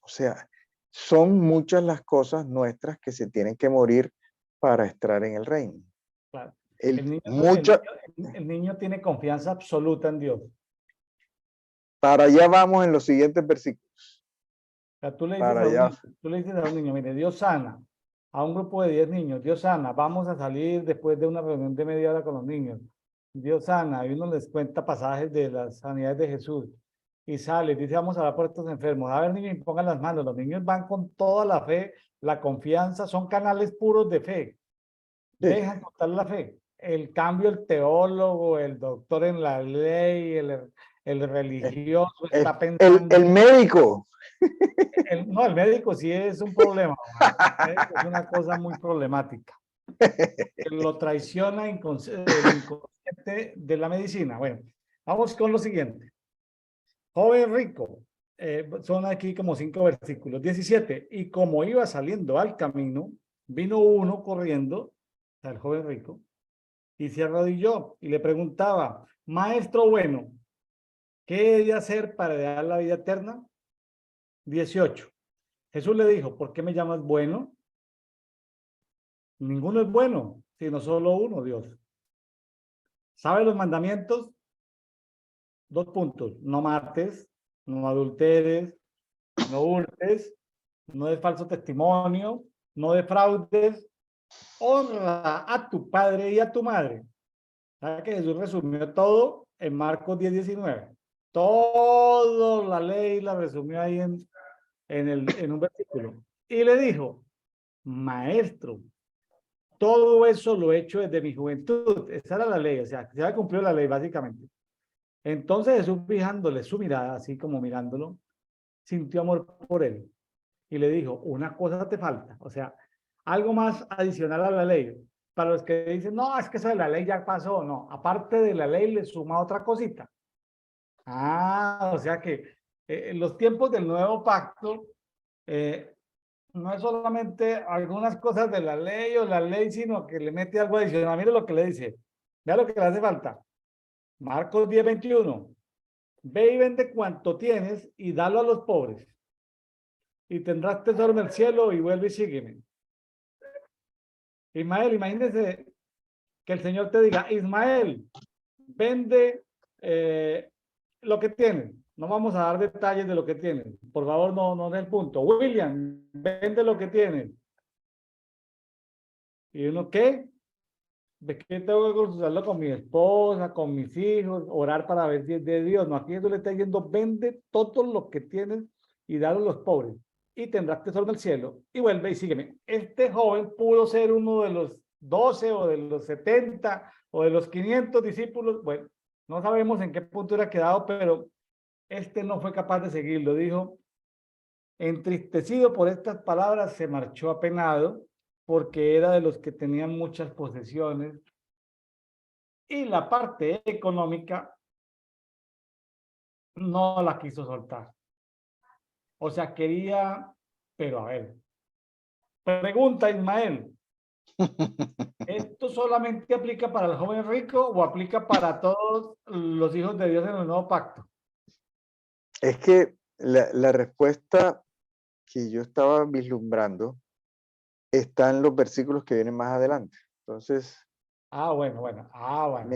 sea, son muchas las cosas nuestras que se tienen que morir para estar en el reino. Claro. El niño tiene confianza absoluta en Dios. Para allá vamos en los siguientes versículos. O sea, tú le Para allá. dices a un niño, mire, Dios sana. A un grupo de 10 niños, Dios sana. Vamos a salir después de una reunión de media hora con los niños. Dios sana. Y uno les cuenta pasajes de las sanidades de Jesús. Y sale, dice, vamos a orar por estos enfermos. A ver, niños, pongan las manos. Los niños van con toda la fe, la confianza. Son canales puros de fe. Dejan contar la fe. El cambio, el teólogo, el doctor en la ley, el religioso está pensando. El médico. No, el médico sí es un problema. El médico es una cosa muy problemática. Lo traiciona el inconsciente de la medicina. Bueno, vamos con lo siguiente. Joven rico. Son aquí como 5 versículos. 17. Y como iba saliendo al camino, vino uno corriendo sea, el joven rico, y se arrodilló y le preguntaba, maestro bueno, ¿qué he de hacer para heredar la vida eterna? 18. Jesús le dijo, ¿por qué me llamas bueno? Ninguno es bueno, sino solo uno, Dios. ¿Sabe los mandamientos? 2 puntos. No mates, no adulteres, no hurtes, no des falso testimonio, no defraudes, honra a tu padre y a tu madre. ¿Sabe que Jesús resumió todo en Marcos 10:19? Toda la ley la resumió ahí en un versículo. Y le dijo, maestro, todo eso lo he hecho desde mi juventud. Esa era la ley, o sea, se había cumplido la ley básicamente. Entonces Jesús, fijándole su mirada, así como mirándolo, sintió amor por él y le dijo, una cosa te falta, o sea, algo más adicional a la ley. Para los que dicen, no, es que eso de la ley ya pasó, no, aparte de la ley le suma otra cosita. Ah, o sea que en los tiempos del nuevo pacto, no es solamente algunas cosas de la ley o la ley, sino que le mete algo adicional. Mire lo que le dice, vea lo que le hace falta. Marcos 10:21. Ve y vende cuanto tienes y dalo a los pobres. Y tendrás tesoro en el cielo y vuelve y sígueme. Ismael, imagínese que el Señor te diga, Ismael, vende lo que tienes. No vamos a dar detalles de lo que tienes. Por favor, no es el punto. William, vende lo que tienes. ¿Y uno qué? ¿De qué tengo que consultarlo con mi esposa, con mis hijos, orar para ver si es de Dios? No, aquí Jesús le está diciendo, vende todo lo que tienes y dalo a los pobres y tendrás tesoro en el cielo. Y vuelve y sígueme. Este joven pudo ser uno de los 12 o de los 70 o de los 500 discípulos. Bueno, no sabemos en qué punto era quedado, pero este no fue capaz de seguirlo. Dijo, entristecido por estas palabras, se marchó apenado porque era de los que tenían muchas posesiones y la parte económica no la quiso soltar. O sea, quería, pero a ver, pregunta Ismael, ¿esto solamente aplica para el joven rico o aplica para todos los hijos de Dios en el nuevo pacto? Es que la respuesta que yo estaba vislumbrando está en los versículos que vienen más adelante. Entonces, Bueno,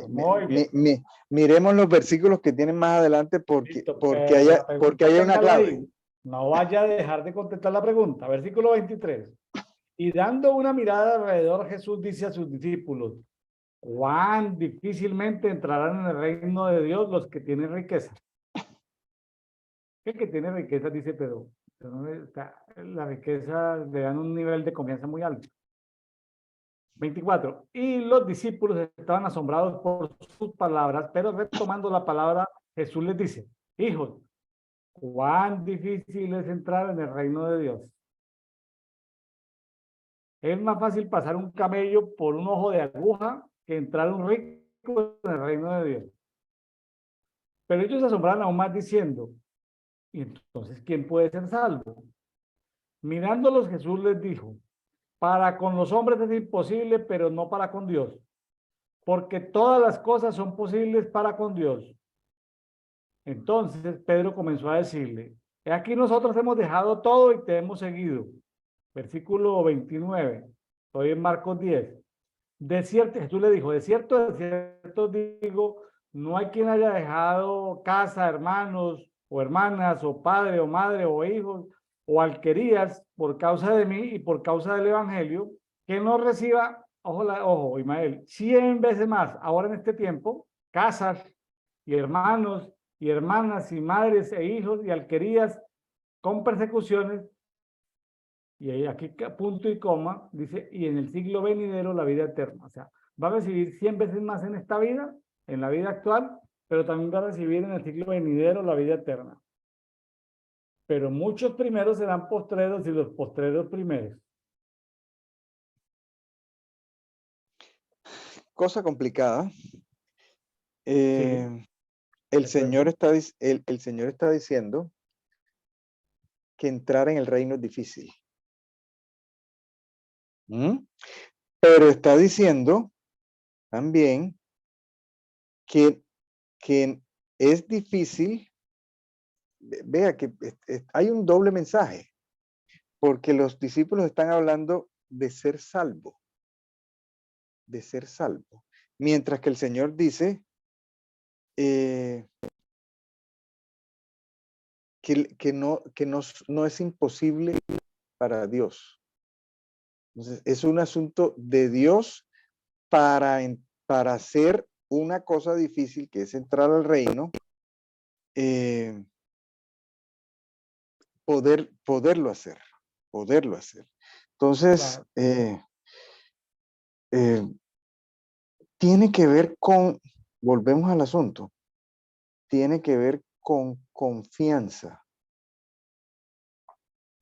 muy bien. miremos los versículos que tienen más adelante Listo, porque pero la hay pregunta una téngala clave. ahí. No vaya a dejar de contestar la pregunta. Versículo 23. Y dando una mirada alrededor, Jesús dice a sus discípulos, cuán difícilmente entrarán en el reino de Dios los que tienen riqueza. El que tiene riqueza dice, pero la riqueza le dan un nivel de confianza muy alto. 24. Y los discípulos estaban asombrados por sus palabras, pero retomando la palabra, Jesús les dice, hijos, cuán difícil es entrar en el reino de Dios. Es más fácil pasar un camello por un ojo de aguja que entrar un rico en el reino de Dios. Pero ellos se asombraron aún más diciendo, ¿y entonces quién puede ser salvo? Mirándolos, Jesús les dijo, para con los hombres es imposible, pero no para con Dios, porque todas las cosas son posibles para con Dios. Entonces Pedro comenzó a decirle, he aquí nosotros hemos dejado todo y te hemos seguido. Versículo 29, estoy en Marcos 10. De cierto, Jesús le dijo, de cierto digo, no hay quien haya dejado casa, hermanos o hermanas, o padre o madre o hijos o alquerías por causa de mí y por causa del evangelio, que no reciba, ojo, Ismael, 100 veces más ahora en este tiempo, casas y hermanos y hermanas y madres e hijos y alquerías con persecuciones. Y ahí aquí punto y coma, dice, y en el siglo venidero la vida eterna. O sea, va a recibir 100 veces más en esta vida, en la vida actual, pero también va a recibir en el siglo venidero la vida eterna. Pero muchos primeros serán postreros y los postreros primeros. Cosa complicada. Sí, El Señor está diciendo que entrar en el reino es difícil. Pero está diciendo también que, que es difícil, vea que hay un doble mensaje, porque los discípulos están hablando de ser salvo, mientras que el Señor dice que no es imposible para Dios. Entonces, es un asunto de Dios para hacer una cosa difícil, que es entrar al reino, poderlo hacer. Entonces, Claro, tiene que ver con, volvemos al asunto, tiene que ver con confianza.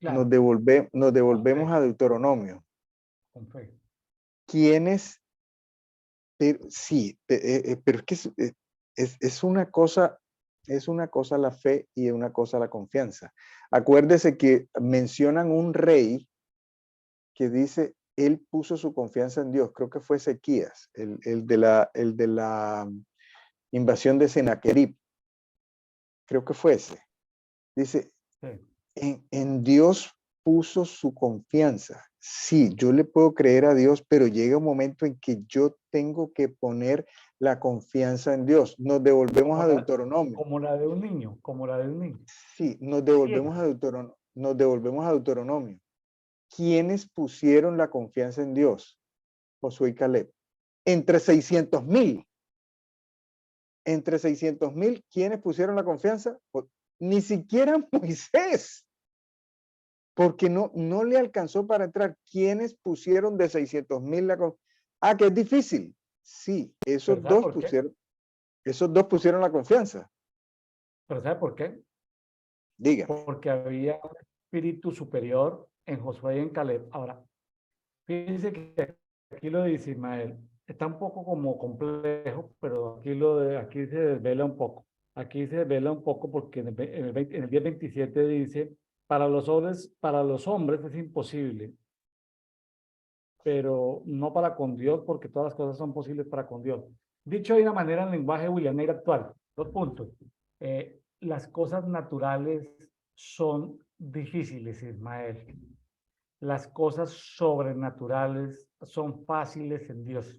Nos claro, con devolvemos fe, a Deuteronomio. con fe. ¿Quiénes? Sí, pero es que es una cosa, la fe y una cosa la confianza. Acuérdese que mencionan un rey que dice, él puso su confianza en Dios. Creo que fue Ezequías, el de la invasión de Sennacherib. Creo que fue ese. Dice, Sí, en Dios puso su confianza. Sí, yo le puedo creer a Dios, pero llega un momento en que yo tengo que poner la confianza en Dios. Nos devolvemos como a la, Deuteronomio. como la de un niño, como la de un niño. Sí, Ciega. Nos devolvemos a Deuteronomio. ¿Quiénes pusieron la confianza en Dios? Josué y Caleb. Entre 600,000. Entre 600,000, ¿quiénes pusieron la confianza? Pues, ni siquiera Moisés, porque no le alcanzó para entrar. ¿Quiénes pusieron de 600,000 la confianza? Ah, que es difícil. Sí, ¿Pero sabe por qué? esos dos pusieron la confianza. ¿Pero sabe por qué? Dígame. Porque había un espíritu superior en Josué y en Caleb. Ahora, fíjense que aquí lo dice Ismael, está un poco como complejo, pero aquí se desvela un poco. Aquí se desvela un poco porque en el 10:27 dice, para los hombres es imposible, pero no para con Dios, porque todas las cosas son posibles para con Dios. Dicho de una manera en lenguaje William actual, 2 puntos. Las cosas naturales son difíciles, Ismael. Las cosas sobrenaturales son fáciles en Dios.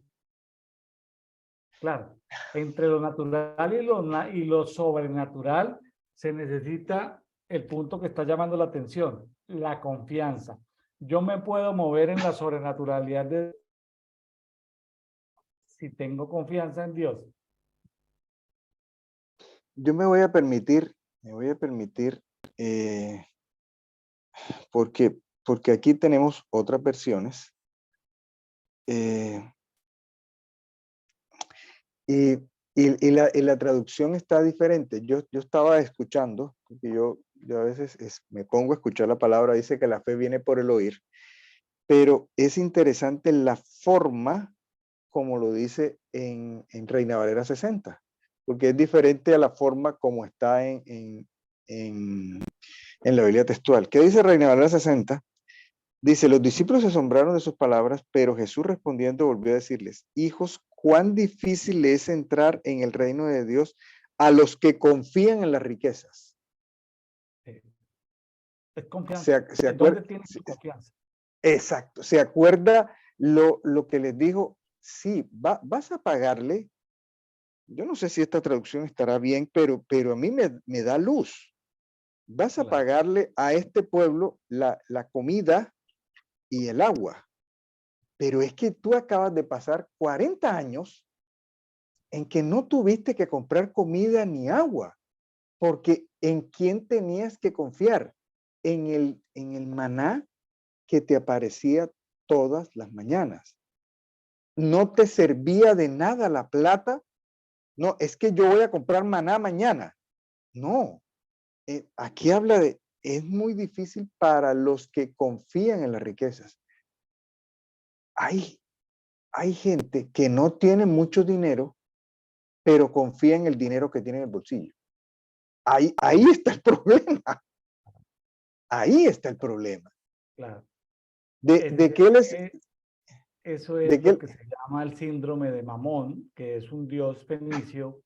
Claro, entre lo natural y lo sobrenatural se necesita el punto que está llamando la atención, la confianza. Yo me puedo mover en la sobrenaturalidad si tengo confianza en Dios. Yo me voy a permitir, eh, porque aquí tenemos otras versiones. eh, y, y la traducción está diferente. Yo estaba escuchando, porque yo a veces me pongo a escuchar la palabra, dice que la fe viene por el oír, pero es interesante la forma como lo dice en Reina Valera 60, porque es diferente a la forma como está en la Biblia textual. ¿Qué dice Reina Valera 60? Dice, los discípulos se asombraron de sus palabras, pero Jesús respondiendo volvió a decirles, hijos, cuán difícil es entrar en el reino de Dios a los que confían en las riquezas. Eh, es confianza. Se ¿Dónde acuerda, tienes tu confianza? exacto, se acuerda lo que les dijo, sí, vas a pagarle. Yo no sé si esta traducción estará bien, pero a mí me da luz. Vas a Claro, pagarle a este pueblo la comida y el agua, pero es que tú acabas de pasar 40 años en que no tuviste que comprar comida ni agua, porque ¿en quién tenías que confiar? En el maná que te aparecía todas las mañanas. No te servía de nada la plata. No, es que yo voy a comprar maná mañana. No, aquí habla de, es muy difícil para los que confían en las riquezas. Hay, hay gente que no tiene mucho dinero, pero confía en el dinero que tiene en el bolsillo. Ahí está el problema. Ahí está el problema. claro. De Ese, qué les, ese eso ¿De es qué? lo que se llama el síndrome de Mamón, que es un dios fenicio.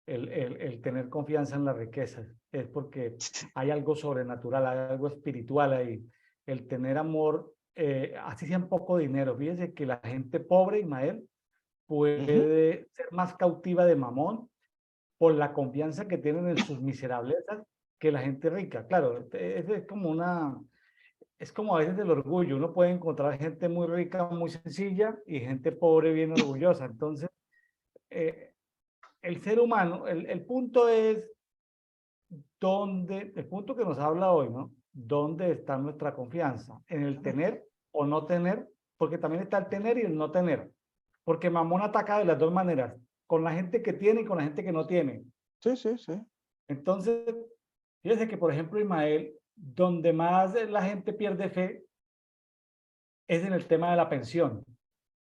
El tener confianza en las riquezas es porque hay algo sobrenatural, hay algo espiritual ahí. El tener amor, así sea poco dinero. Fíjese que la gente pobre, Ismael, Ujú. puede ser más cautiva de Mamón por la confianza que tienen en sus miserablezas que la gente rica. Claro, es como es como a veces el orgullo. Uno puede encontrar gente muy rica, muy sencilla y gente pobre, bien orgullosa. Entonces, eh, el ser humano, el punto es el punto que nos habla hoy, ¿no? ¿Dónde está nuestra confianza? ¿En el tener o no tener? Porque también está el tener y el no tener. Porque Mamón ataca de las dos maneras, con la gente que tiene y con la gente que no tiene. Sí, sí, sí. Entonces, fíjese que, por ejemplo, Ismael, donde más la gente pierde fe es en el tema de la pensión.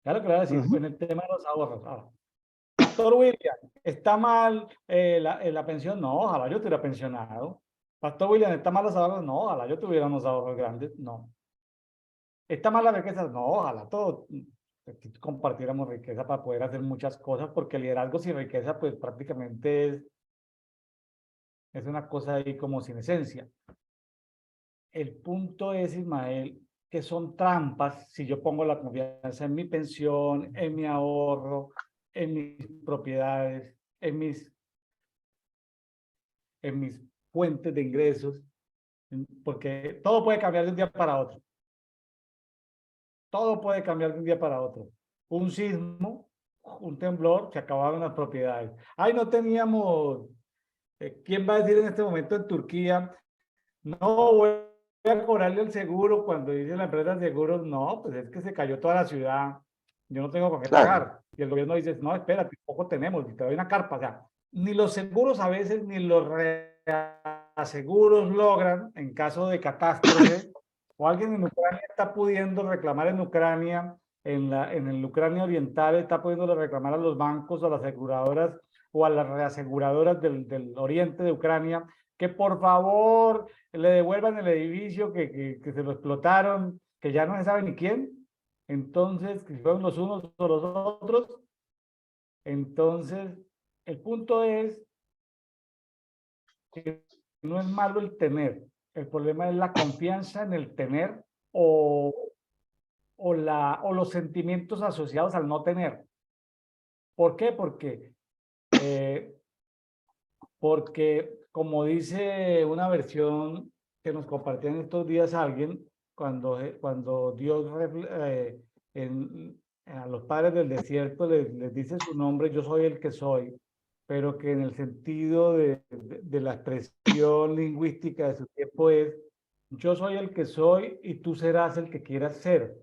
Ya lo que le voy a decir, Ujú. en el tema de los ahorros. Ahora, Pastor William, ¿está mal la pensión? No, ojalá yo estuviera pensionado. Pastor William, ¿está mal los ahorros? No, ojalá yo tuviera unos ahorros grandes. No. ¿Está mal la riqueza? No, ojalá todos compartiéramos riqueza para poder hacer muchas cosas, porque liderazgo sin riqueza, pues prácticamente es una cosa ahí como sin esencia. El punto es, Ismael, que son trampas si yo pongo la confianza en mi pensión, en mi ahorro, en mis propiedades, en mis fuentes de ingresos, porque todo puede cambiar de un día para otro. Todo puede cambiar de un día para otro. Un sismo, un temblor, se acabaron las propiedades. Ay, no teníamos, ¿quién va a decir en este momento en Turquía? No voy a cobrarle el seguro cuando dice la empresa de seguros, no, pues es que se cayó toda la ciudad, yo no tengo con qué Claro. pagar. Y el gobierno dice, no, espérate, poco tenemos, y te doy una carpa. O sea, ni los seguros a veces, ni los reaseguros logran, en caso de catástrofe, o alguien en Ucrania está pudiendo reclamar en Ucrania, en el Ucrania Oriental, está pudiendo reclamar a los bancos, a las aseguradoras o a las reaseguradoras del oriente de Ucrania, que por favor le devuelvan el edificio que se lo explotaron, que ya no se sabe ni quién. Entonces, que fueron los unos o los otros. Entonces, el punto es que no es malo el tener. El problema es la confianza en el tener o, o los sentimientos asociados al no tener. ¿Por qué? Eh, porque como dice una versión que nos compartió en estos días alguien, cuando Dios a los padres del desierto les dice su nombre, yo soy el que soy, pero que en el sentido de la expresión lingüística de su tiempo es, yo soy el que soy y tú serás el que quieras ser.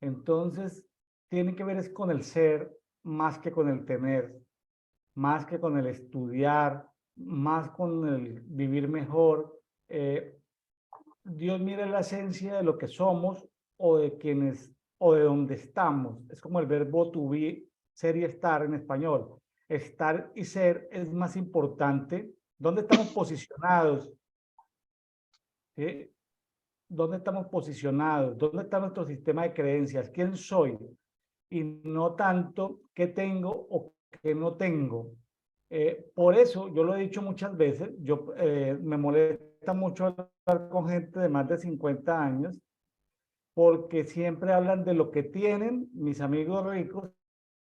Entonces, tiene que ver es con el ser más que con el tener, más que con el estudiar, más con el vivir mejor. Dios mira la esencia de lo que somos o de quienes o de donde estamos. Es como el verbo to be, ser y estar en español. Estar y ser es más importante. ¿Dónde estamos posicionados? ¿Sí? ¿Dónde estamos posicionados? ¿Dónde está nuestro sistema de creencias? ¿Quién soy? Y no tanto qué tengo o qué no tengo. Por eso, yo lo he dicho muchas veces, me molesta mucho hablar con gente de más de 50 años, porque siempre hablan de lo que tienen, mis amigos ricos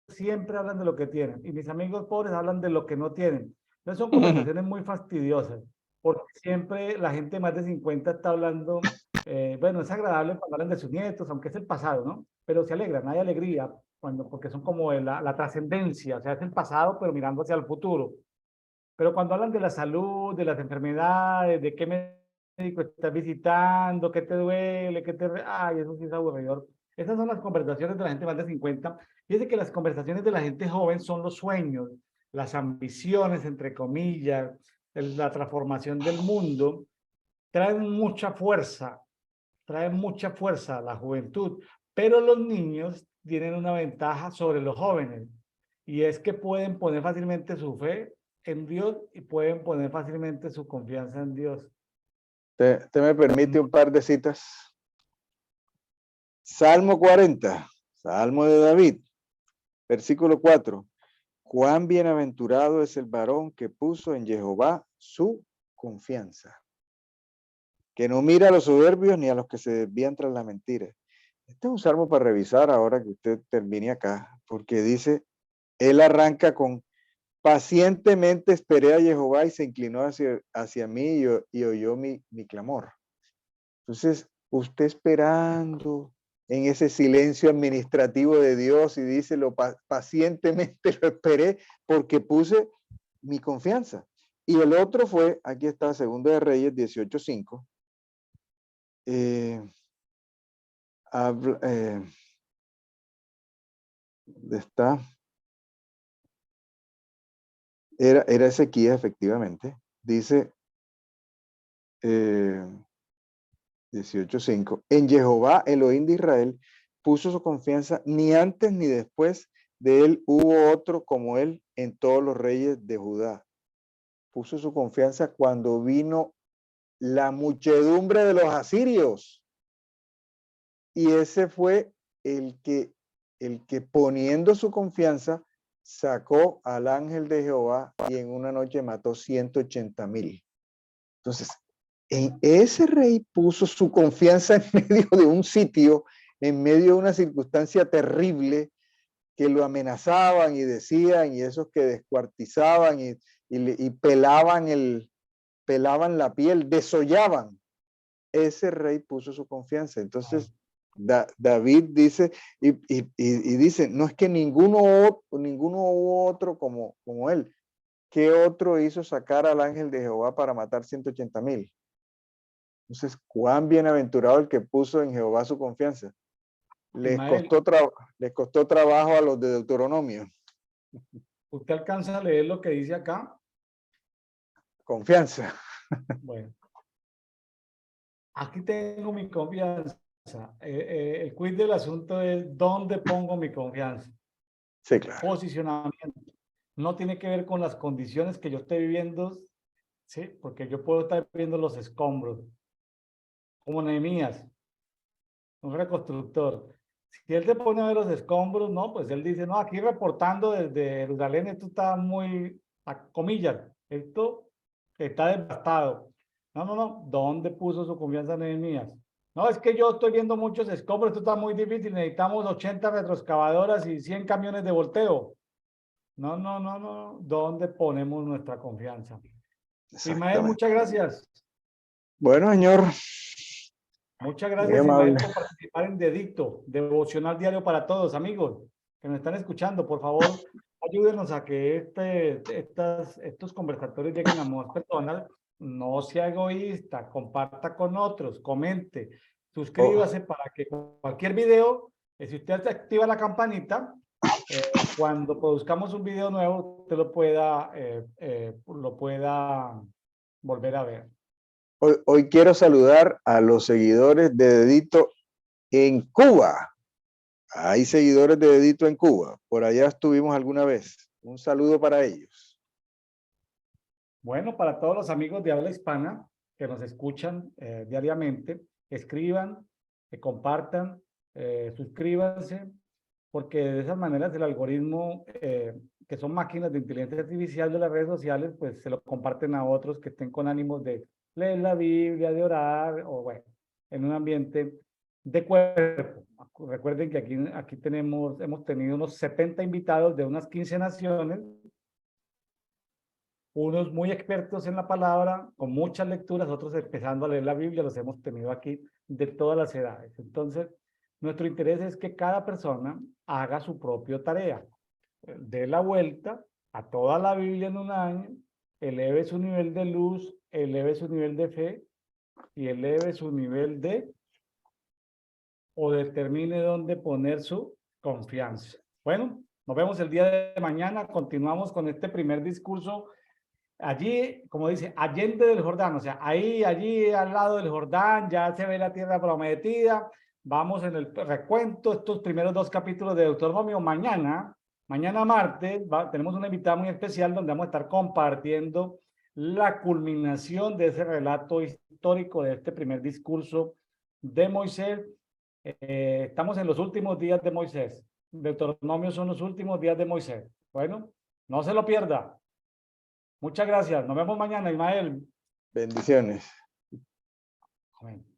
siempre hablan de lo que tienen, y mis amigos pobres hablan de lo que no tienen. Entonces son conversaciones muy fastidiosas, porque siempre la gente de más de 50 está hablando, bueno, es agradable cuando hablan de sus nietos, aunque es el pasado, ¿no? Pero se alegran, hay alegría, porque son como de la trascendencia, o sea, es el pasado, pero mirando hacia el futuro. Pero cuando hablan de la salud, de las enfermedades, de qué médico estás visitando, qué te duele, Ay, eso sí es aburridor. Esas son las conversaciones de la gente más de 50. Fíjense que las conversaciones de la gente joven son los sueños, las ambiciones, entre comillas, la transformación del mundo. Traen mucha fuerza a la juventud, pero los niños tienen una ventaja sobre los jóvenes, y es que pueden poner fácilmente su fe en Dios y pueden poner fácilmente su confianza en Dios. ¿Te me permite un par de citas? Salmo 40. Salmo de David, versículo 4. Cuán bienaventurado es el varón que puso en Jehová su confianza, que no mira a los soberbios ni a los que se desvían tras la mentira. Este es un salmo para revisar ahora que usted termine acá, porque dice, él arranca con, pacientemente esperé a Jehová y se inclinó hacia mí y oyó mi clamor. Entonces, usted esperando en ese silencio administrativo de Dios y dice, pacientemente lo esperé porque puse mi confianza. Y el otro fue, aquí está, Segundo de Reyes 18:5. ¿Dónde está? Era Ezequías, efectivamente. Dice 18:5. En Jehová, Elohim de Israel, puso su confianza, ni antes ni después de él hubo otro como él en todos los reyes de Judá. Puso su confianza cuando vino la muchedumbre de los asirios. Y ese fue el que poniendo su confianza sacó al ángel de Jehová y en una noche mató 180,000. Entonces, ese rey puso su confianza en medio de un sitio, en medio de una circunstancia terrible que lo amenazaban y decían, y esos que descuartizaban y pelaban la piel, desollaban. Ese rey puso su confianza. Entonces, David dice, y dice, no es que ninguno hubo otro como él. ¿Qué otro hizo sacar al ángel de Jehová para matar 180,000? Entonces, cuán bienaventurado el que puso en Jehová su confianza. Les Ismael, costó trabajo a los de Deuteronomio. ¿usted alcanza a leer lo que dice acá? Confianza. Bueno, aquí tengo mi confianza. El quiz del asunto es ¿dónde pongo mi confianza? Sí, claro. Posicionamiento. No tiene que ver con las condiciones que yo esté viviendo, ¿sí? Porque yo puedo estar viendo los escombros, como Nehemías, un reconstructor. Si él se pone a ver los escombros, no, pues él dice, no, aquí reportando desde Jerusalén, esto está muy, a comillas, esto está devastado. No. ¿Dónde puso su confianza Nehemías? No, es que yo estoy viendo muchos escombros, esto está muy difícil, necesitamos 80 retroexcavadoras y 100 camiones de volteo. No. ¿Dónde ponemos nuestra confianza? Ismael, Exactamente. muchas gracias. Bueno, señor. Muchas Muy gracias, Ismael, amable. por participar en Dedicto, Devocional Diario para Todos. Amigos que nos están escuchando, por favor, ayúdenos a que estos conversatorios lleguen a más personas. No sea egoísta, comparta con otros, comente, Oh, suscríbase para que cualquier video, si usted activa la campanita, cuando produzcamos un video nuevo, usted lo pueda volver a ver. hoy quiero saludar a los seguidores de Dedito en Cuba. Hay seguidores de Dedito en Cuba. Por allá estuvimos alguna vez. Un saludo para ellos. Bueno, para todos los amigos de habla hispana que nos escuchan diariamente, escriban, compartan, suscríbanse, porque de esas maneras el algoritmo, que son máquinas de inteligencia artificial de las redes sociales, pues se lo comparten a otros que estén con ánimos de leer la Biblia, de orar, o bueno, en un ambiente de cuerpo. Recuerden que aquí hemos tenido unos 70 invitados de unas 15 naciones, unos muy expertos en la palabra, con muchas lecturas, otros empezando a leer la Biblia, los hemos tenido aquí de todas las edades. Entonces, nuestro interés es que cada persona haga su propia tarea, dé la vuelta a toda la Biblia en un año, eleve su nivel de luz, eleve su nivel de fe y eleve su nivel o determine dónde poner su confianza. Bueno, nos vemos el día de mañana, continuamos con este primer discurso. Allí, como dice, allende del Jordán, o sea, allí al lado del Jordán, ya se ve la tierra prometida. Vamos en el recuento, estos primeros 2 capítulos de Deuteronomio. Mañana martes, tenemos una invitada muy especial donde vamos a estar compartiendo la culminación de ese relato histórico de este primer discurso de Moisés. Estamos en los últimos días de Moisés. Deuteronomio son los últimos días de Moisés. Bueno, no se lo pierda. Muchas gracias. Nos vemos mañana, Ismael. Bendiciones. Amén.